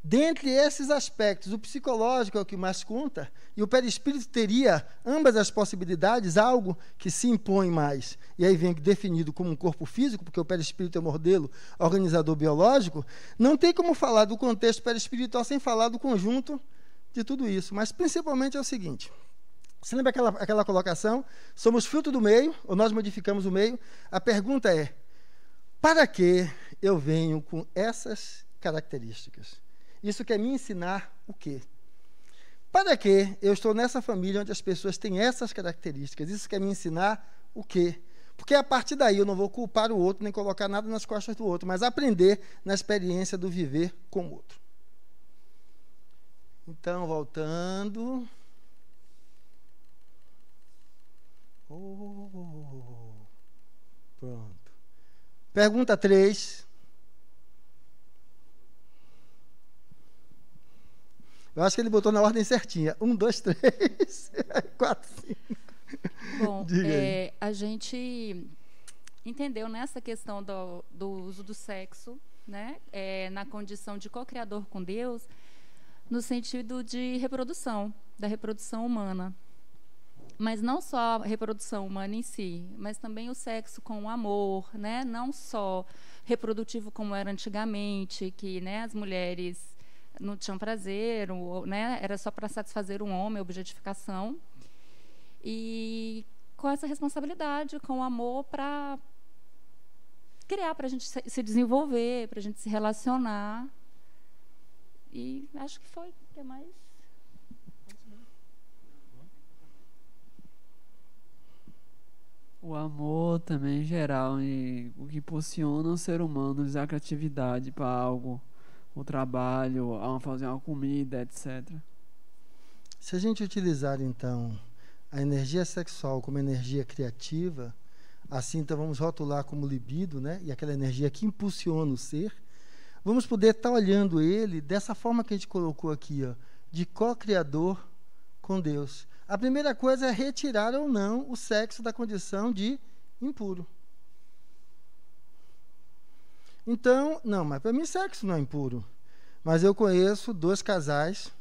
dentre esses aspectos, o psicológico é o que mais conta, e o perispírito teria ambas as possibilidades, algo que se impõe mais, e aí vem definido como um corpo físico, porque o perispírito é o modelo organizador biológico, não tem como falar do contexto perispiritual sem falar do conjunto de tudo isso. Mas, principalmente, é o seguinte: você lembra aquela colocação? Somos fruto do meio, ou nós modificamos o meio? A pergunta é: para que eu venho com essas características? Isso quer me ensinar o quê? Para que eu estou nessa família onde as pessoas têm essas características? Isso quer me ensinar o quê? Porque a partir daí eu não vou culpar o outro, nem colocar nada nas costas do outro, mas aprender na experiência do viver com o outro. Então, voltando. Pronto. Pergunta 3. Eu acho que ele botou na ordem certinha. 1, 2, 3, 4, 5. Bom, a gente entendeu nessa questão do uso do sexo, né, na condição de co-criador com Deus, no sentido de reprodução, da reprodução humana. Mas não só a reprodução humana em si, mas também o sexo com o amor, né? Não só reprodutivo como era antigamente, que, né, as mulheres não tinham prazer, né, era só para satisfazer um homem, objetificação. E com essa responsabilidade, com o amor para criar, para a gente se desenvolver, para a gente se relacionar. E acho que foi. O que mais? O amor também em geral, e o que impulsiona o ser humano a usar a criatividade para algo, o trabalho, a fazer uma comida, etc. Se a gente utilizar, então, a energia sexual como energia criativa, assim, então, vamos rotular como libido, né? E aquela energia que impulsiona o ser, vamos poder estar olhando ele dessa forma que a gente colocou aqui, ó, de co-criador com Deus. A primeira coisa é retirar ou não o sexo da condição de impuro. Então, não, mas para mim sexo não é impuro. Mas eu conheço 2 casais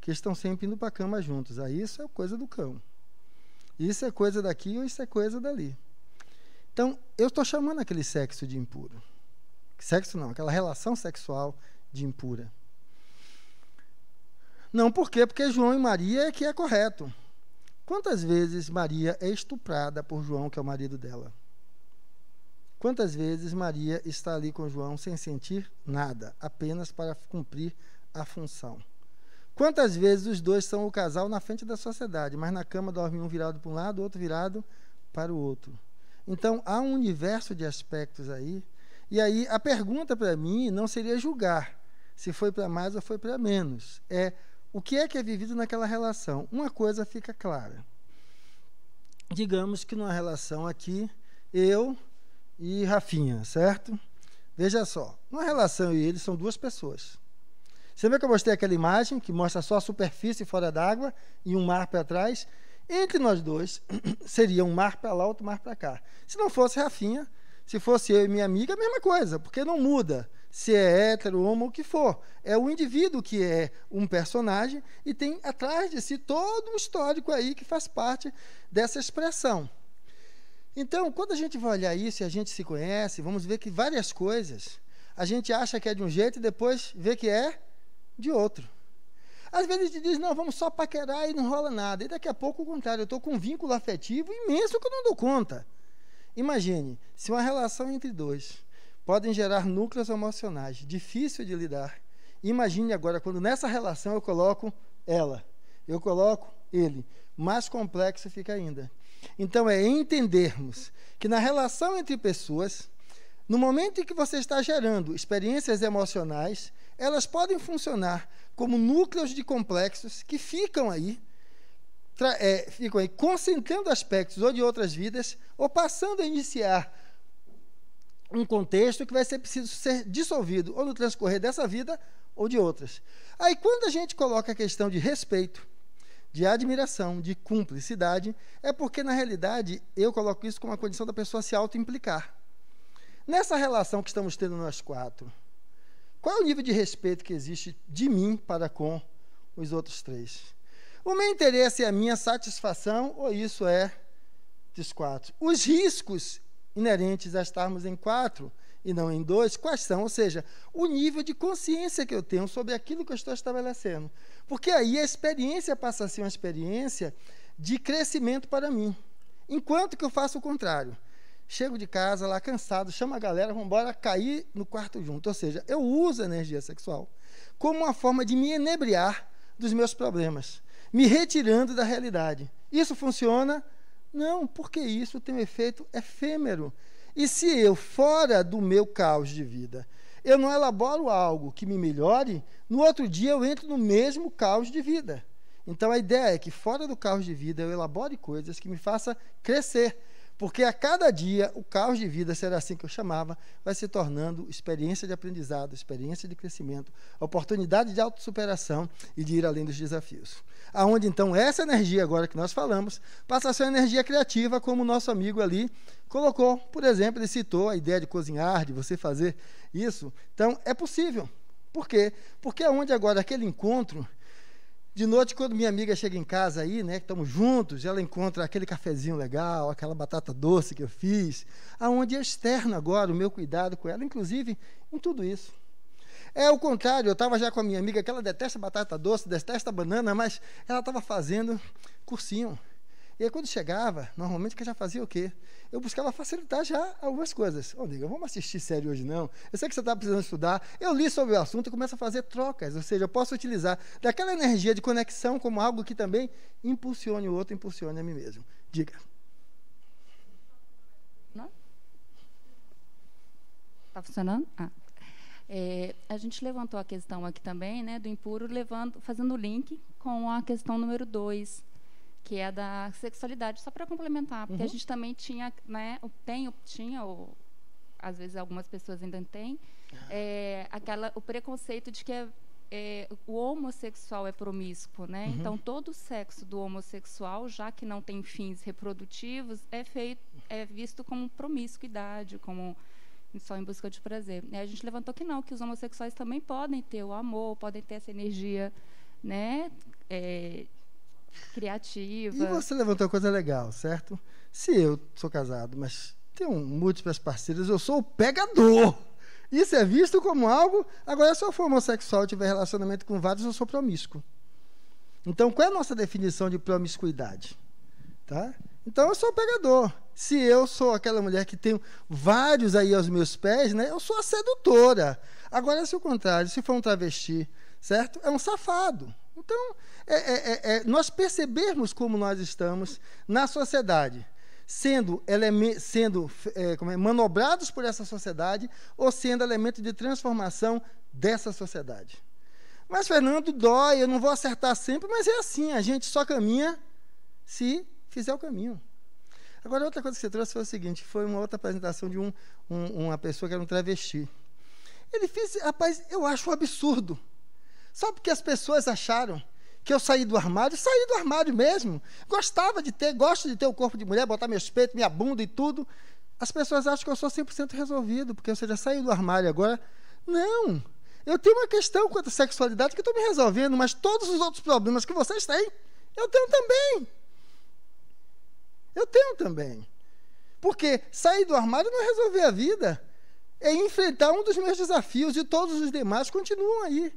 que estão sempre indo para a cama juntos. Aí isso é coisa do cão. Isso é coisa daqui ou isso é coisa dali. Então, eu estou chamando aquele sexo de impuro. Sexo não, aquela relação sexual de impura. Não, por quê? Porque João e Maria é que é correto. Quantas vezes Maria é estuprada por João, que é o marido dela? Quantas vezes Maria está ali com João sem sentir nada, apenas para cumprir a função? Quantas vezes os dois são o casal na frente da sociedade, mas na cama dorme um virado para um lado, outro virado para o outro? Então, há um universo de aspectos aí. E aí, a pergunta para mim não seria julgar se foi para mais ou foi para menos. O que é vivido naquela relação? Uma coisa fica clara. Digamos que numa relação aqui, eu e Rafinha, certo? Veja só, uma relação eu e ele são 2 pessoas. Você vê que eu mostrei aquela imagem que mostra só a superfície fora d'água e um mar para trás? Entre nós 2, seria um mar para lá, outro mar para cá. Se não fosse Rafinha, se fosse eu e minha amiga, a mesma coisa, porque não muda se é hétero, homo, o que for. É o indivíduo que é um personagem e tem atrás de si todo um histórico aí que faz parte dessa expressão. Então, quando a gente vai olhar isso e a gente se conhece, vamos ver que várias coisas a gente acha que é de um jeito e depois vê que é de outro. Às vezes a gente diz, não, vamos só paquerar e não rola nada. E daqui a pouco, o contrário, eu estou com um vínculo afetivo imenso que eu não dou conta. Imagine, se uma relação entre 2 podem gerar núcleos emocionais, difícil de lidar. Imagine agora, quando nessa relação eu coloco ela, eu coloco ele, mais complexo fica ainda. Então, é entendermos que na relação entre pessoas, no momento em que você está gerando experiências emocionais, elas podem funcionar como núcleos de complexos que ficam aí, ficam aí concentrando aspectos ou de outras vidas, ou passando a iniciar um contexto que vai ser preciso ser dissolvido, ou no transcorrer dessa vida, ou de outras. Aí, quando a gente coloca a questão de respeito, de admiração, de cumplicidade, é porque, na realidade, eu coloco isso como uma condição da pessoa se auto-implicar. Nessa relação que estamos tendo nós quatro, qual é o nível de respeito que existe de mim para com os outros três? O meu interesse é a minha satisfação, ou isso é dos quatro? Os riscos inerentes a estarmos em quatro e não em dois, quais são? Ou seja, o nível de consciência que eu tenho sobre aquilo que eu estou estabelecendo. Porque aí a experiência passa a ser uma experiência de crescimento para mim. Enquanto que eu faço o contrário. Chego de casa lá cansado, chamo a galera, vamos embora cair no quarto junto. Ou seja, eu uso a energia sexual como uma forma de me enebriar dos meus problemas, me retirando da realidade. Isso funciona? Não, porque isso tem um efeito efêmero. E se eu, fora do meu caos de vida, eu não elaboro algo que me melhore, no outro dia eu entro no mesmo caos de vida. Então a ideia é que fora do caos de vida eu elabore coisas que me façam crescer. Porque a cada dia o caos de vida, será assim que eu chamava, vai se tornando experiência de aprendizado, experiência de crescimento, oportunidade de autossuperação e de ir além dos desafios. Aonde então essa energia agora que nós falamos passa a ser uma energia criativa, como o nosso amigo ali colocou. Por exemplo, ele citou a ideia de cozinhar, de você fazer isso. Então é possível. Por quê? Porque aonde agora aquele encontro, de noite, quando minha amiga chega em casa aí, né, que estamos juntos, ela encontra aquele cafezinho legal, aquela batata doce que eu fiz, aonde eu externo agora o meu cuidado com ela, inclusive em tudo isso. É o contrário, eu estava já com a minha amiga, que ela detesta batata doce, detesta banana, mas ela estava fazendo cursinho. E aí, quando chegava, normalmente, que eu já fazia o quê? Eu buscava facilitar já algumas coisas. Ô, nega, vamos assistir série hoje, não? Eu sei que você está precisando estudar. Eu li sobre o assunto e começo a fazer trocas. Ou seja, eu posso utilizar daquela energia de conexão como algo que também impulsione o outro, impulsione a mim mesmo. Diga. Não? Está funcionando? A gente levantou a questão aqui também, né, do impuro, fazendo o link com a questão número 2, que é a da sexualidade, só para complementar, porque a gente também tinha, né, ou às vezes algumas pessoas ainda têm, o preconceito de que o homossexual é promíscuo, né? Então todo o sexo do homossexual, já que não tem fins reprodutivos, é visto como promiscuidade, como só em busca de prazer. E a gente levantou que não, que os homossexuais também podem ter o amor, podem ter essa energia, né, criativa. E você levantou uma coisa legal, certo? Se eu sou casado, mas tenho múltiplas parceiras, eu sou o pegador. Isso é visto como algo... Agora, se eu for homossexual e tiver relacionamento com vários, eu sou promíscuo. Então, qual é a nossa definição de promiscuidade? Tá? Então, eu sou o pegador. Se eu sou aquela mulher que tem vários aí aos meus pés, né, eu sou a sedutora. Agora, se o contrário, se for um travesti, certo? É um safado. Então, nós percebermos como nós estamos na sociedade, sendo manobrados por essa sociedade ou sendo elemento de transformação dessa sociedade. Mas, Fernando, dói, eu não vou acertar sempre, mas é assim, a gente só caminha se fizer o caminho. Agora, outra coisa que você trouxe foi o seguinte, foi uma outra apresentação de uma pessoa que era um travesti. Ele fez, rapaz, eu acho um absurdo. Só porque as pessoas acharam que eu saí do armário mesmo. Gosto de ter o corpo de mulher, botar meus peitos, minha bunda e tudo. As pessoas acham que eu sou 100% resolvido, porque você já saiu do armário agora. Não. Eu tenho uma questão quanto à sexualidade que eu estou me resolvendo, mas todos os outros problemas que vocês têm, eu tenho também. Eu tenho também. Porque sair do armário não é resolver a vida. É enfrentar um dos meus desafios e todos os demais continuam aí.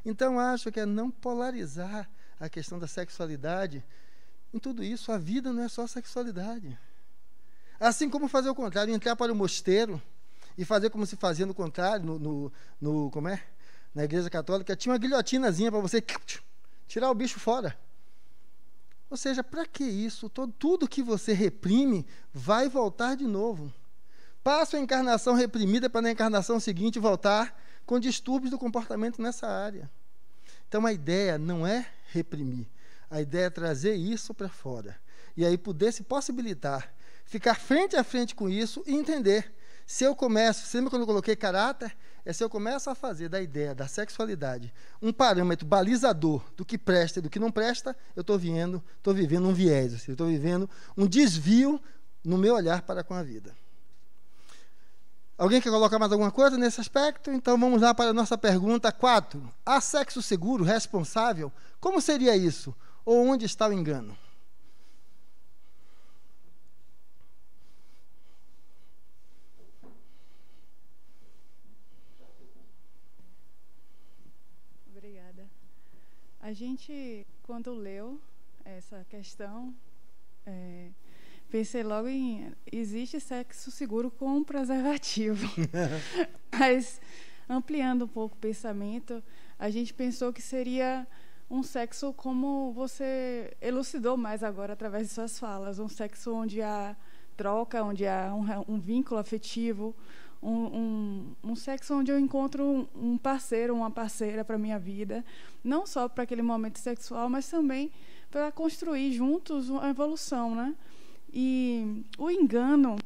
Então, acho que é não polarizar a questão da sexualidade. Em tudo isso, a vida não é só sexualidade. Assim como fazer o contrário, entrar para o mosteiro e fazer como se fazia no contrário, na Igreja Católica, tinha uma guilhotinazinha para você tirar o bicho fora. Ou seja, para que isso? Tudo que você reprime vai voltar de novo. Passa a encarnação reprimida para na encarnação seguinte voltar com distúrbios do comportamento nessa área. Então, a ideia não é reprimir. A ideia é trazer isso para fora. E aí poder se possibilitar, ficar frente a frente com isso e entender. Se eu começo, lembra quando eu coloquei caráter? É se eu começo a fazer da ideia da sexualidade um parâmetro balizador do que presta e do que não presta, eu estou vivendo um viés, eu estou vivendo um desvio no meu olhar para com a vida. Alguém quer colocar mais alguma coisa nesse aspecto? Então vamos lá para a nossa pergunta 4. Há sexo seguro, responsável? Como seria isso? Ou onde está o engano? A gente, quando leu essa questão, pensei logo em existe sexo seguro com preservativo. Mas, ampliando um pouco o pensamento, a gente pensou que seria um sexo como você elucidou mais agora através de suas falas, um sexo onde há troca, onde há um vínculo afetivo, um sexo onde eu encontro um parceiro, uma parceira para a minha vida, não só para aquele momento sexual, mas também para construir juntos uma evolução, né? E o engano,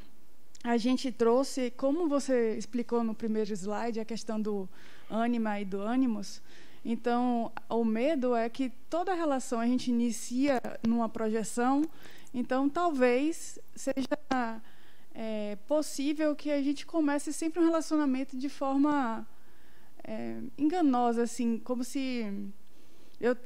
a gente trouxe, como você explicou no primeiro slide, a questão do ânima e do ânimos. Então, o medo é que toda relação a gente inicia numa projeção, então talvez seja possível que a gente comece sempre um relacionamento de forma enganosa, assim, como se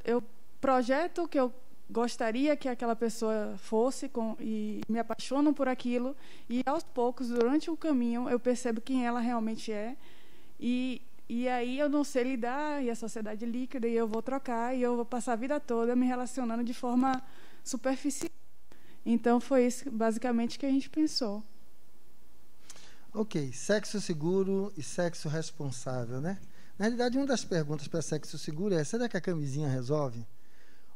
eu projeto que eu gostaria que aquela pessoa fosse e me apaixono por aquilo, e aos poucos, durante o caminho, eu percebo quem ela realmente é, e aí eu não sei lidar, e a sociedade é líquida, e eu vou trocar, e eu vou passar a vida toda me relacionando de forma superficial. Então, foi isso, basicamente, que a gente pensou. Ok, sexo seguro e sexo responsável, né? Na realidade, uma das perguntas para sexo seguro é: será que a camisinha resolve?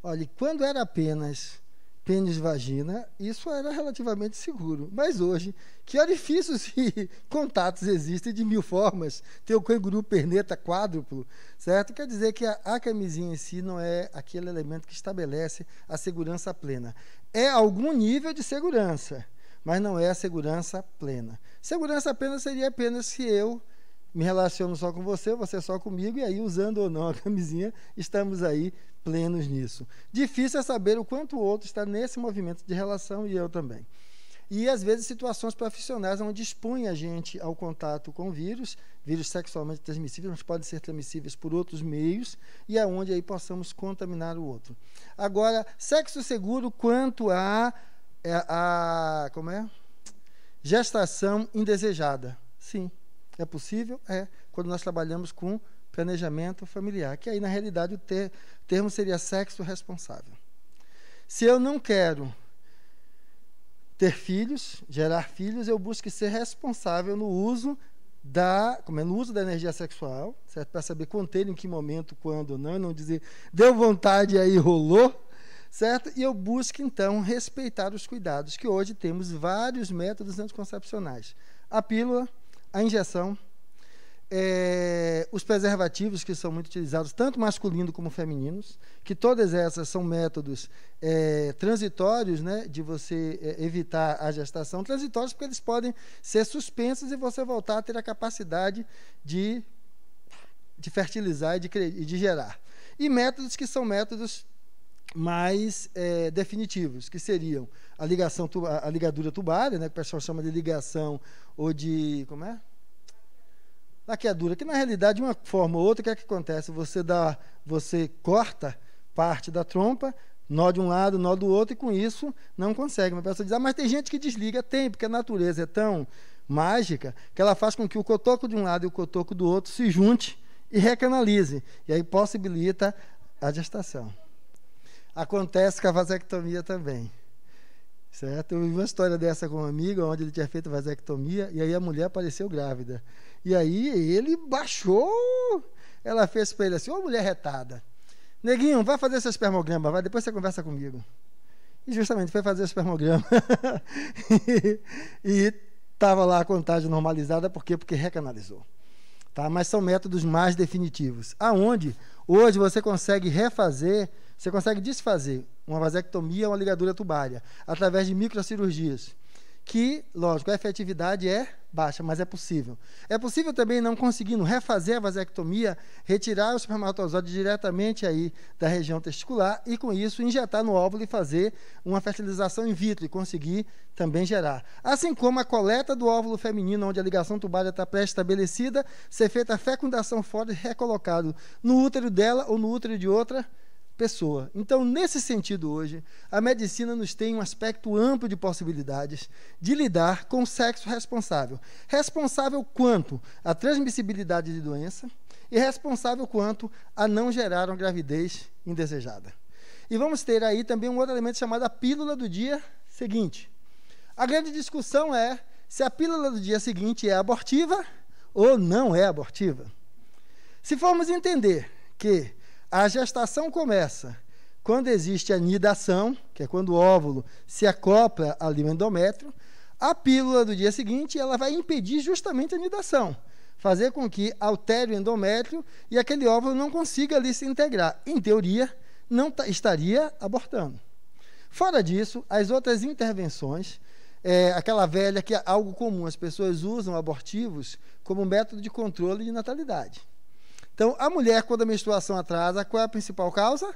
Olha, quando era apenas pênis e vagina, isso era relativamente seguro. Mas hoje, que orifícios e contatos existem de 1000 formas, tem o canguru perneta quádruplo, certo? Quer dizer que a camisinha em si não é aquele elemento que estabelece a segurança plena. É algum nível de segurança, mas não é a segurança plena. Segurança plena seria apenas se eu me relaciono só com você só comigo, e aí, usando ou não a camisinha, estamos aí plenos nisso. Difícil é saber o quanto o outro está nesse movimento de relação, e eu também. E, às vezes, situações profissionais onde expõe a gente ao contato com vírus sexualmente transmissíveis, mas podem ser transmissíveis por outros meios, e é onde aí possamos contaminar o outro. Agora, sexo seguro quanto a gestação indesejada. Sim, é possível? É, quando nós trabalhamos com planejamento familiar, que aí, na realidade, o termo seria sexo responsável. Se eu não quero ter filhos, gerar filhos, eu busco ser responsável no uso da energia sexual, certo? Para saber conter em que momento, quando, não dizer, deu vontade e aí rolou, certo? E eu busco, então, respeitar os cuidados, que hoje temos vários métodos anticoncepcionais. A pílula, a injeção, os preservativos, que são muito utilizados, tanto masculinos como femininos, que todas essas são métodos transitórios, né, de você evitar a gestação. Transitórios porque eles podem ser suspensos e você voltar a ter a capacidade de fertilizar e de gerar. E métodos que são métodos mais definitivos, que seriam a ligadura tubária, né, que o pessoal chama de ligação ou de... como é? Laqueadura, que na realidade, de uma forma ou outra, o que é que acontece? Você corta parte da trompa, nó de um lado, nó do outro, e com isso não consegue. Uma pessoa diz, mas tem gente que desliga. Tem, porque a natureza é tão mágica que ela faz com que o cotoco de um lado e o cotoco do outro se junte e recanalize, e aí possibilita a gestação. Acontece com a vasectomia também. Certo? Eu vi uma história dessa com um amigo, onde ele tinha feito vasectomia, e aí a mulher apareceu grávida. E aí ele baixou, ela fez para ele assim: ô mulher retada, neguinho, vai fazer seu espermograma, vai, depois você conversa comigo. E justamente foi fazer o espermograma. e estava lá a contagem normalizada, por quê? Porque recanalizou. Tá? Mas são métodos mais definitivos. Aonde hoje você consegue refazer você consegue desfazer uma vasectomia ou uma ligadura tubária através de microcirurgias, que, lógico, a efetividade é baixa, mas é possível. É possível também, não conseguindo refazer a vasectomia, retirar o espermatozoide diretamente aí da região testicular e, com isso, injetar no óvulo e fazer uma fertilização in vitro e conseguir também gerar. Assim como a coleta do óvulo feminino, onde a ligação tubária está pré-estabelecida, ser feita a fecundação fora e recolocado no útero dela ou no útero de outra pessoa. Então, nesse sentido, hoje, a medicina nos tem um aspecto amplo de possibilidades de lidar com o sexo responsável. Responsável quanto à transmissibilidade de doença e responsável quanto a não gerar uma gravidez indesejada. E vamos ter aí também um outro elemento chamado a pílula do dia seguinte. A grande discussão é se a pílula do dia seguinte é abortiva ou não é abortiva. Se formos entender que a gestação começa quando existe a nidação, que é quando o óvulo se acopla ali no endométrio, a pílula do dia seguinte ela vai impedir justamente a nidação, fazer com que altere o endométrio e aquele óvulo não consiga ali se integrar. Em teoria, não estaria abortando. Fora disso, as outras intervenções, aquela velha que é algo comum, as pessoas usam abortivos como método de controle de natalidade. Então, a mulher, quando a menstruação atrasa, qual é a principal causa?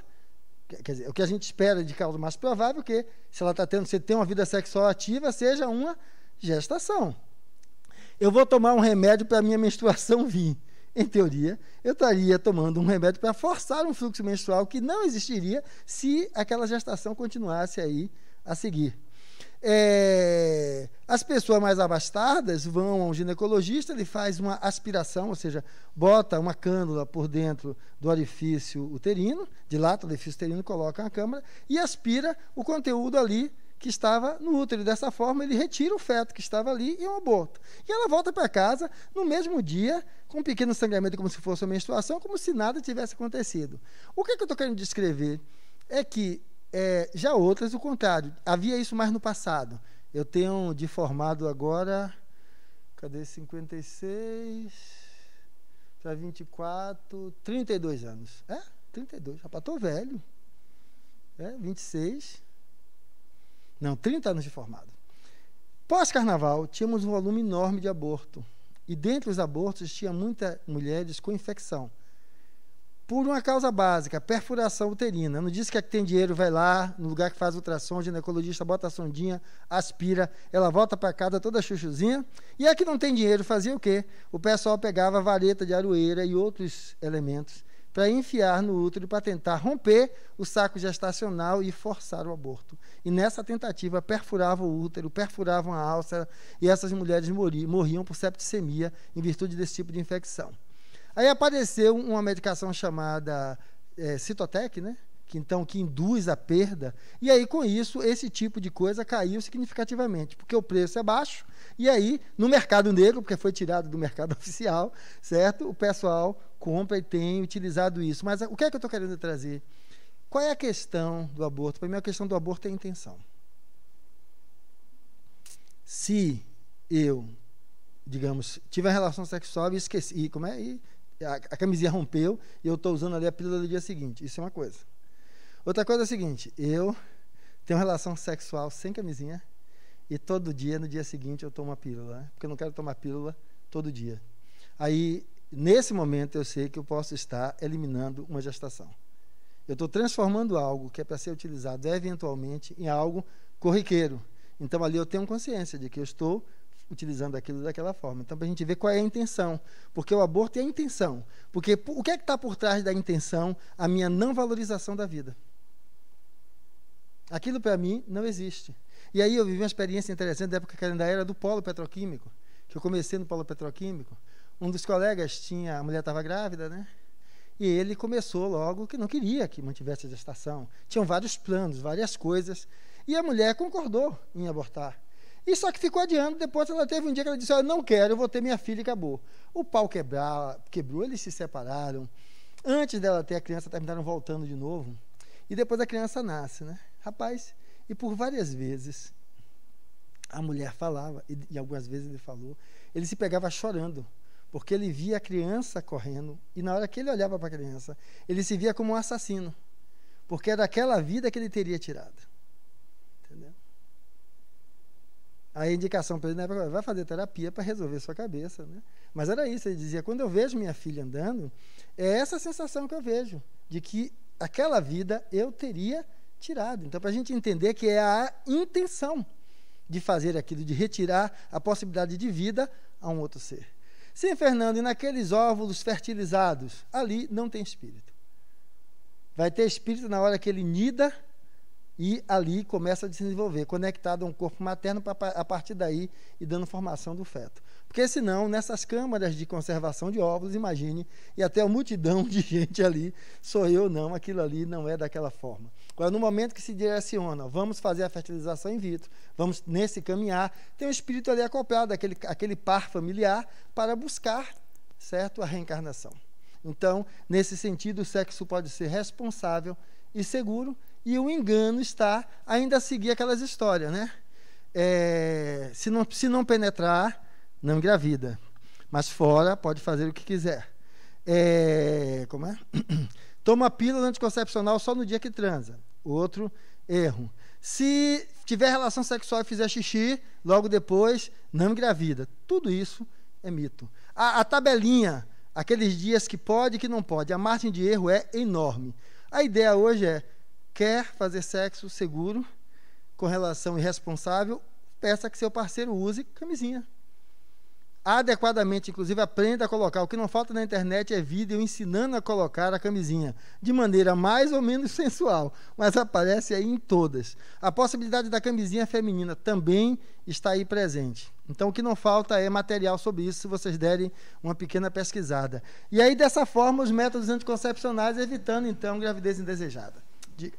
Quer dizer, o que a gente espera de causa mais provável é que, se ela está tendo, se tem uma vida sexual ativa, seja uma gestação. Eu vou tomar um remédio para a minha menstruação vir. Em teoria, eu estaria tomando um remédio para forçar um fluxo menstrual que não existiria se aquela gestação continuasse aí a seguir. As pessoas mais abastadas vão a um ginecologista, ele faz uma aspiração, ou seja, bota uma cânula por dentro do orifício uterino, dilata o orifício uterino, coloca na câmara e aspira o conteúdo ali que estava no útero. Dessa forma, ele retira o feto que estava ali e é um aborto. E ela volta para casa no mesmo dia, com um pequeno sangramento, como se fosse uma menstruação, como se nada tivesse acontecido. O que eu estou querendo descrever é que já outras, o contrário. Havia isso mais no passado. Eu tenho de formado agora, cadê 56 para 24, 32 anos. 32, já estou velho. 26. Não, 30 anos de formado. Pós-carnaval, tínhamos um volume enorme de aborto. E dentre os abortos, tinha muitas mulheres com infecção. Por uma causa básica, perfuração uterina. Não diz que tem dinheiro, vai lá, no lugar que faz ultrassom, o ginecologista bota a sondinha, aspira, ela volta para casa toda chuchuzinha. E a que não tem dinheiro fazia o quê? O pessoal pegava vareta de aroeira e outros elementos para enfiar no útero para tentar romper o saco gestacional e forçar o aborto. E nessa tentativa perfuravam o útero, perfuravam a alça e essas mulheres morriam por septicemia em virtude desse tipo de infecção. Aí apareceu uma medicação chamada Cytotec, né? que induz a perda, e aí com isso esse tipo de coisa caiu significativamente, porque o preço é baixo, e aí no mercado negro, porque foi tirado do mercado oficial, certo? O pessoal compra e tem utilizado isso. Mas o que é que eu estou querendo trazer? Qual é a questão do aborto? Para mim a questão do aborto é a intenção. Se eu, digamos, tive uma relação sexual e esqueci, a camisinha rompeu e eu estou usando ali a pílula do dia seguinte. Isso é uma coisa. Outra coisa é a seguinte, eu tenho uma relação sexual sem camisinha e todo dia, no dia seguinte, eu tomo a pílula, né? Porque eu não quero tomar pílula todo dia. Aí, nesse momento, eu sei que eu posso estar eliminando uma gestação. Eu estou transformando algo que é para ser utilizado eventualmente em algo corriqueiro. Então, ali eu tenho consciência de que eu estou utilizando aquilo daquela forma. Então, para a gente ver qual é a intenção. Porque o aborto é a intenção. Porque o que é que está por trás da intenção? A minha não valorização da vida. Aquilo, para mim, não existe. E aí eu vivi uma experiência interessante da época que ainda era do polo petroquímico, que eu comecei no polo petroquímico. Um dos colegas a mulher estava grávida, né? E ele começou logo que não queria que mantivesse a gestação. Tinham vários planos, várias coisas. E a mulher concordou em abortar. E só que ficou adiando, depois ela teve um dia que ela disse, eu não quero, eu vou ter minha filha e acabou. O pau quebrou, eles se separaram. Antes dela ter a criança, terminaram voltando de novo. E depois a criança nasce, né? Rapaz, e por várias vezes a mulher falava, e algumas vezes ele falou, ele se pegava chorando, porque ele via a criança correndo, e na hora que ele olhava para a criança, ele se via como um assassino. porque é daquela vida que ele teria tirado. Entendeu? A indicação para ele, né, vai fazer terapia para resolver sua cabeça, né? Mas era isso, ele dizia, quando eu vejo minha filha andando, é essa sensação que eu vejo, de que aquela vida eu teria tirado. Então, para a gente entender que é a intenção de fazer aquilo, de retirar a possibilidade de vida a um outro ser. Sim, Fernando, e naqueles óvulos fertilizados, ali não tem espírito. Vai ter espírito na hora que ele nida e ali começa a se desenvolver, conectado a um corpo materno, a partir daí e dando formação do feto. Porque senão, nessas câmaras de conservação de óvulos, imagine, e até a multidão de gente ali, sou eu não, aquilo ali não é daquela forma. Agora, no momento que se direciona, vamos fazer a fertilização in vitro, vamos nesse caminhar, tem um espírito ali acoplado, aquele par familiar, para buscar, certo, a reencarnação. Então, nesse sentido, o sexo pode ser responsável e seguro, e o engano está ainda a seguir aquelas histórias, né? Se não penetrar, não engravida. Mas fora, pode fazer o que quiser. Como é? Toma pílula anticoncepcional só no dia que transa. Outro erro. Se tiver relação sexual e fizer xixi, logo depois, não engravida. Tudo isso é mito. A tabelinha, aqueles dias que pode e que não pode, a margem de erro é enorme. A ideia hoje é, quer fazer sexo seguro, com relação irresponsável, peça que seu parceiro use camisinha. Adequadamente, inclusive, aprenda a colocar. O que não falta na internet é vídeo ensinando a colocar a camisinha, de maneira mais ou menos sensual, mas aparece aí em todas. A possibilidade da camisinha feminina também está aí presente. Então, o que não falta é material sobre isso, se vocês derem uma pequena pesquisada. E aí, dessa forma, os métodos anticoncepcionais, evitando, então, gravidez indesejada. Diga.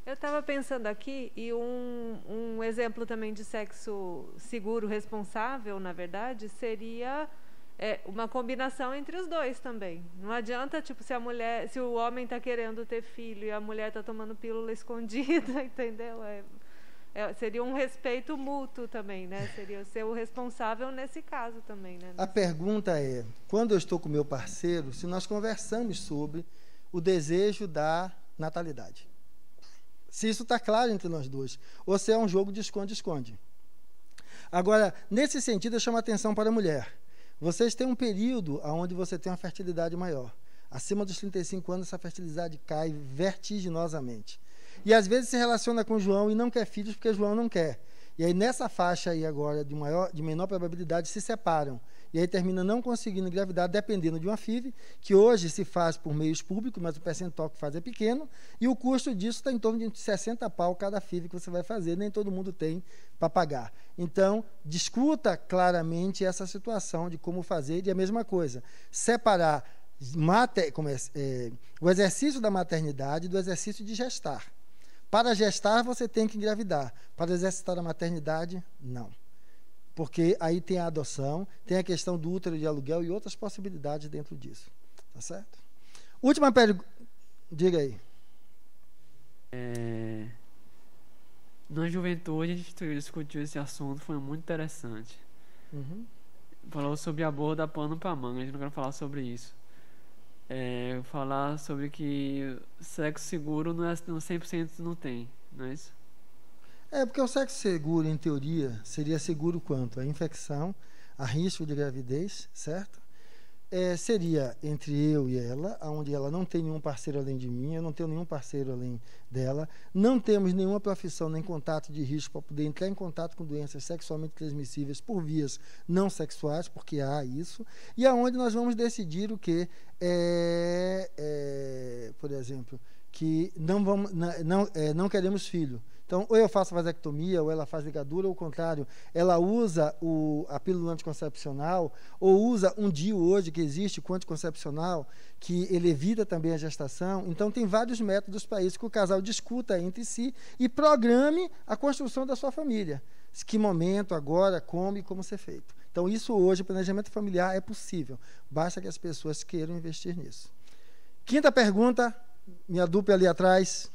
Eu estava pensando aqui, e um exemplo também de sexo seguro, responsável, na verdade, seria uma combinação entre os dois também. Não adianta, tipo, se o homem está querendo ter filho e a mulher está tomando pílula escondida, entendeu? Seria um respeito mútuo também, né? Seria ser o responsável nesse caso também, né? A pergunta é, quando eu estou com meu parceiro, se nós conversamos sobre o desejo da natalidade. Se isso está claro entre nós dois, ou se é um jogo de esconde-esconde. Agora, nesse sentido, eu chamo a atenção para a mulher. Vocês têm um período onde você tem uma fertilidade maior. Acima dos 35 anos, essa fertilidade cai vertiginosamente. E às vezes se relaciona com João e não quer filhos porque João não quer. E aí nessa faixa aí agora de menor probabilidade se separam. E aí termina não conseguindo engravidar, dependendo de uma FIV, que hoje se faz por meios públicos, mas o percentual que faz é pequeno, e o custo disso está em torno de 60 pau cada FIV que você vai fazer, nem todo mundo tem para pagar. Então, discuta claramente essa situação de como fazer, e a mesma coisa, separar o exercício da maternidade do exercício de gestar. Para gestar, você tem que engravidar. Para exercitar a maternidade, não. Porque aí tem a adoção, tem a questão do útero de aluguel e outras possibilidades dentro disso. Tá certo? Última pergunta. Diga aí. Na juventude, a gente discutiu esse assunto, foi muito interessante. Falou sobre amor da pano para manga, a gente não quer falar sobre isso. Falar sobre que sexo seguro não 100% não tem, não é isso? Porque o sexo seguro, em teoria, seria seguro quanto? A infecção, a risco de gravidez, certo? Seria entre eu e ela, onde ela não tem nenhum parceiro além de mim, eu não tenho nenhum parceiro além dela, não temos nenhuma profissão nem contato de risco para poder entrar em contato com doenças sexualmente transmissíveis por vias não sexuais, porque há isso, e aonde nós vamos decidir o que por exemplo, que não queremos filho. Então, ou eu faço vasectomia, ou ela faz ligadura, ou o contrário, ela usa a pílula anticoncepcional, ou usa um DIU hoje que existe, com anticoncepcional, que ele evita também a gestação. Então, tem vários métodos para isso, que o casal discuta entre si e programe a construção da sua família. Que momento, agora, como e como ser feito. Então, isso hoje, o planejamento familiar é possível. Basta que as pessoas queiram investir nisso. Quinta pergunta, minha dupla ali atrás.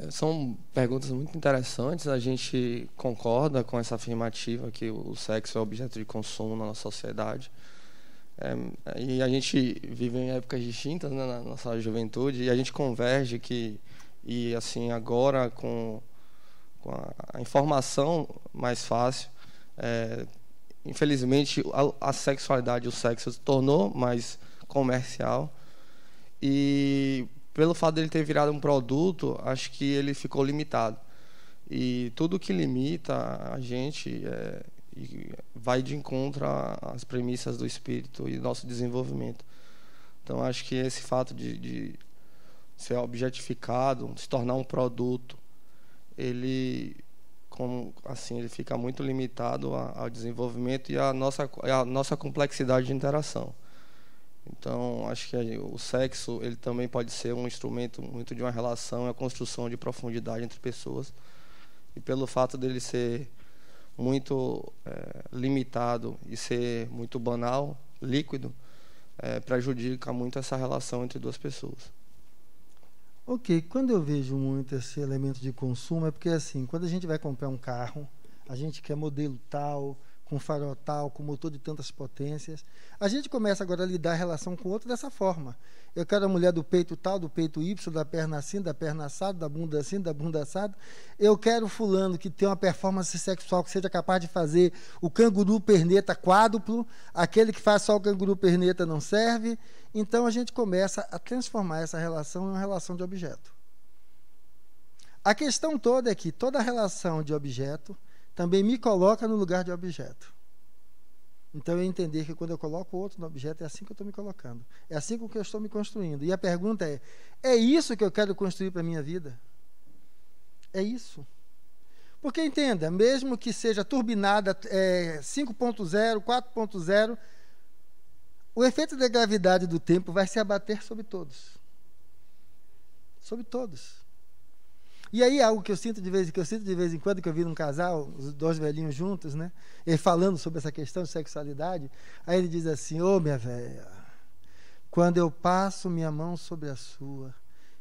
São perguntas muito interessantes. A gente concorda com essa afirmativa que o sexo é objeto de consumo na nossa sociedade. E a gente vive em épocas distintas, né, na nossa juventude, e a gente converge e assim, agora com a informação mais fácil, infelizmente a sexualidade, o sexo se tornou mais comercial, e pelo fato dele ter virado um produto, acho que ele ficou limitado. E tudo que limita a gente vai de encontro às premissas do espírito e nosso desenvolvimento. Então, acho que esse fato de ser objetificado, se tornar um produto, ele fica muito limitado ao desenvolvimento e à nossa complexidade de interação. Então, acho que o sexo ele também pode ser um instrumento muito de uma relação e a construção de profundidade entre pessoas. E pelo fato dele ser muito limitado e ser muito banal, líquido, prejudica muito essa relação entre duas pessoas. Ok, quando eu vejo muito esse elemento de consumo, é porque assim, quando a gente vai comprar um carro, a gente quer modelo tal, com farol tal, com motor de tantas potências, a gente começa agora a lidar a relação com o outro dessa forma. Eu quero a mulher do peito tal, do peito Y, da perna assim, da perna assada, da bunda assim, da bunda assada. Eu quero fulano que tem uma performance sexual que seja capaz de fazer o canguru perneta quádruplo, aquele que faz só o canguru perneta não serve. Então a gente começa a transformar essa relação em uma relação de objeto. A questão toda é que toda relação de objeto também me coloca no lugar de objeto. Então, eu entender que quando eu coloco o outro no objeto, é assim que eu estou me colocando. É assim que eu estou me construindo. E a pergunta é isso que eu quero construir para a minha vida? É isso. Porque, entenda, mesmo que seja turbinada 5.0, 4.0, o efeito da gravidade do tempo vai se abater sobre todos. Sobre todos. E aí, algo que eu sinto de vez em quando, que eu vi num casal, os dois velhinhos juntos, né? Ele falando sobre essa questão de sexualidade, aí ele diz assim: ô minha velha, quando eu passo minha mão sobre a sua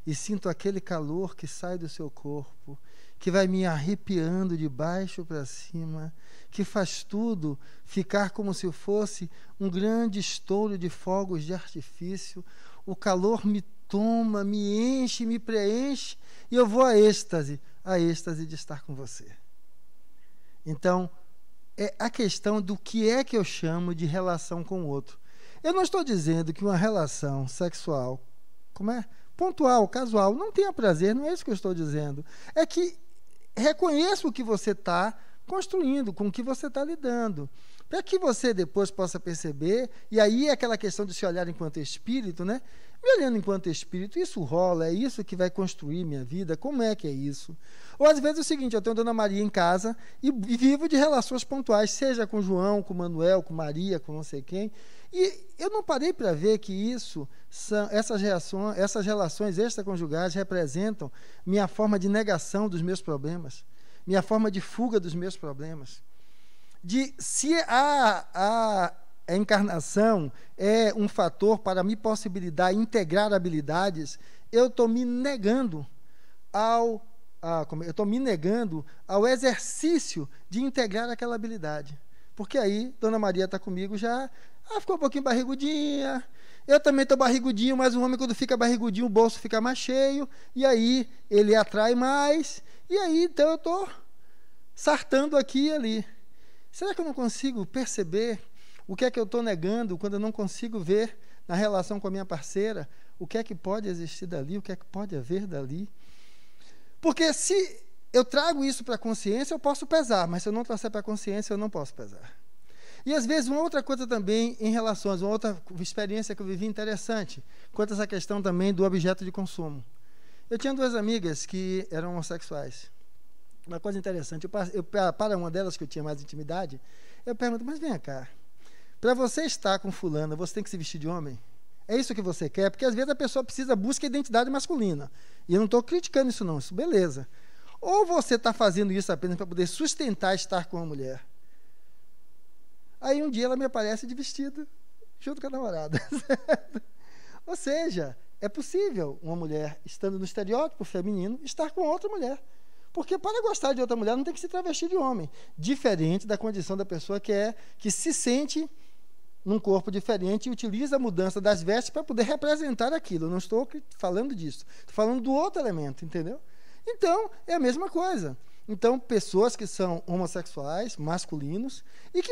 e sinto aquele calor que sai do seu corpo, que vai me arrepiando de baixo para cima, que faz tudo ficar como se fosse um grande estouro de fogos de artifício, o calor me toma, me enche, me preenche, e eu vou à êxtase de estar com você. Então, é a questão do que é que eu chamo de relação com o outro. Eu não estou dizendo que uma relação sexual, pontual, casual, não tenha prazer, não é isso que eu estou dizendo. É que reconheça o que você está construindo, com o que você está lidando, para que você depois possa perceber, e aí é aquela questão de se olhar enquanto espírito, né? Me olhando enquanto espírito, isso rola, é isso que vai construir minha vida, como é que é isso? Ou às vezes é o seguinte, eu tenho a Dona Maria em casa e vivo de relações pontuais, seja com João, com Manuel, com Maria, com não sei quem, e eu não parei para ver que essas relações extraconjugais representam minha forma de negação dos meus problemas, minha forma de fuga dos meus problemas. Se a encarnação é um fator para me possibilitar integrar habilidades, eu estou me negando ao exercício de integrar aquela habilidade. Porque aí, Dona Maria está comigo já, ficou um pouquinho barrigudinha, eu também estou barrigudinho, mas o homem quando fica barrigudinho, o bolso fica mais cheio, e aí ele atrai mais, e aí então eu estou sartando aqui e ali. Será que eu não consigo perceber o que é que eu estou negando quando eu não consigo ver na relação com a minha parceira o que é que pode existir dali, o que é que pode haver dali? Porque se eu trago isso para a consciência, eu posso pesar, mas se eu não trouxer para a consciência, eu não posso pesar. E às vezes uma outra coisa também em relações, uma outra experiência que eu vivi interessante, quanto a essa questão também do objeto de consumo. Eu tinha duas amigas que eram homossexuais. Uma coisa interessante, para uma delas que eu tinha mais intimidade, eu pergunto, mas vem cá, para você estar com fulana, você tem que se vestir de homem? É isso que você quer? Porque às vezes a pessoa busca identidade masculina. E eu não estou criticando isso não, isso beleza. Ou você está fazendo isso apenas para poder sustentar estar com uma mulher. Aí um dia ela me aparece de vestido, junto com a namorada. Ou seja, é possível uma mulher, estando no estereótipo feminino, estar com outra mulher. Porque para gostar de outra mulher não tem que se travestir de homem. Diferente da condição da pessoa que se sente num corpo diferente e utiliza a mudança das vestes para poder representar aquilo. Eu não estou falando disso. Estou falando do outro elemento, entendeu? Então, é a mesma coisa. Então, pessoas que são homossexuais, masculinos, e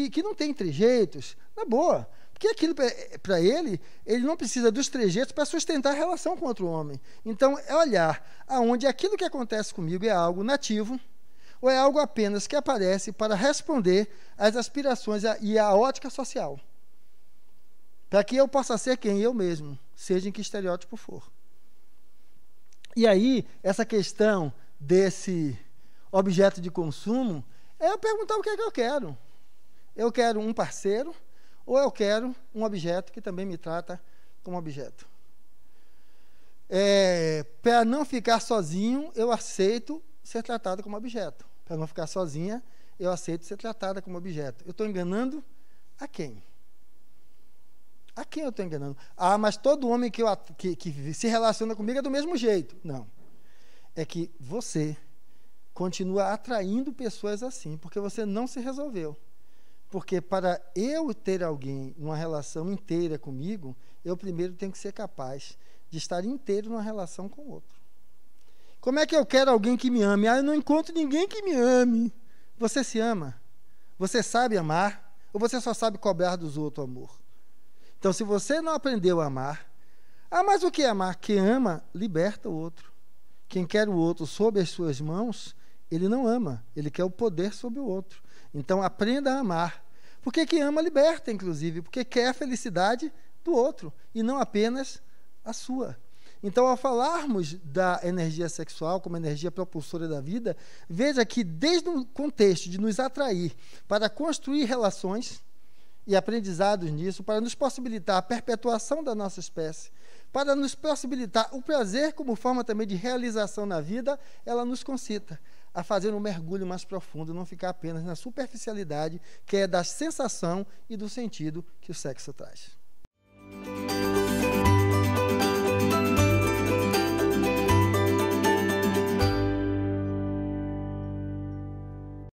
que não têm trejeitos, na boa. Porque aquilo, para ele não precisa dos trejeitos para sustentar a relação com outro homem. Então, é olhar aonde aquilo que acontece comigo é algo nativo, ou é algo apenas que aparece para responder às aspirações e à ótica social. Para que eu possa ser quem eu mesmo, seja em que estereótipo for. E aí, essa questão desse objeto de consumo é eu perguntar o que é que eu quero. Eu quero um parceiro ou eu quero um objeto que também me trata como objeto. Para não ficar sozinho, eu aceito ser tratado como objeto. Para não ficar sozinha, eu aceito ser tratada como objeto. Eu estou enganando a quem? A quem eu estou enganando? Ah, mas todo homem que se relaciona comigo é do mesmo jeito. Não. É que você continua atraindo pessoas assim, porque você não se resolveu. Porque para eu ter alguém, uma relação inteira comigo, eu primeiro tenho que ser capaz de estar inteiro numa relação com o outro. Como é que eu quero alguém que me ame? Ah, eu não encontro ninguém que me ame. Você se ama? Você sabe amar? Ou você só sabe cobrar dos outros amor? Então, se você não aprendeu a amar, mas o que é amar? Quem ama, liberta o outro. Quem quer o outro sob as suas mãos, ele não ama, ele quer o poder sobre o outro. Então, aprenda a amar. Porque quem ama, liberta, inclusive, porque quer a felicidade do outro, e não apenas a sua. Então, ao falarmos da energia sexual como energia propulsora da vida, veja que desde o contexto de nos atrair para construir relações e aprendizados nisso, para nos possibilitar a perpetuação da nossa espécie, para nos possibilitar o prazer como forma também de realização na vida, ela nos concita a fazer um mergulho mais profundo, não ficar apenas na superficialidade, que é da sensação e do sentido que o sexo traz.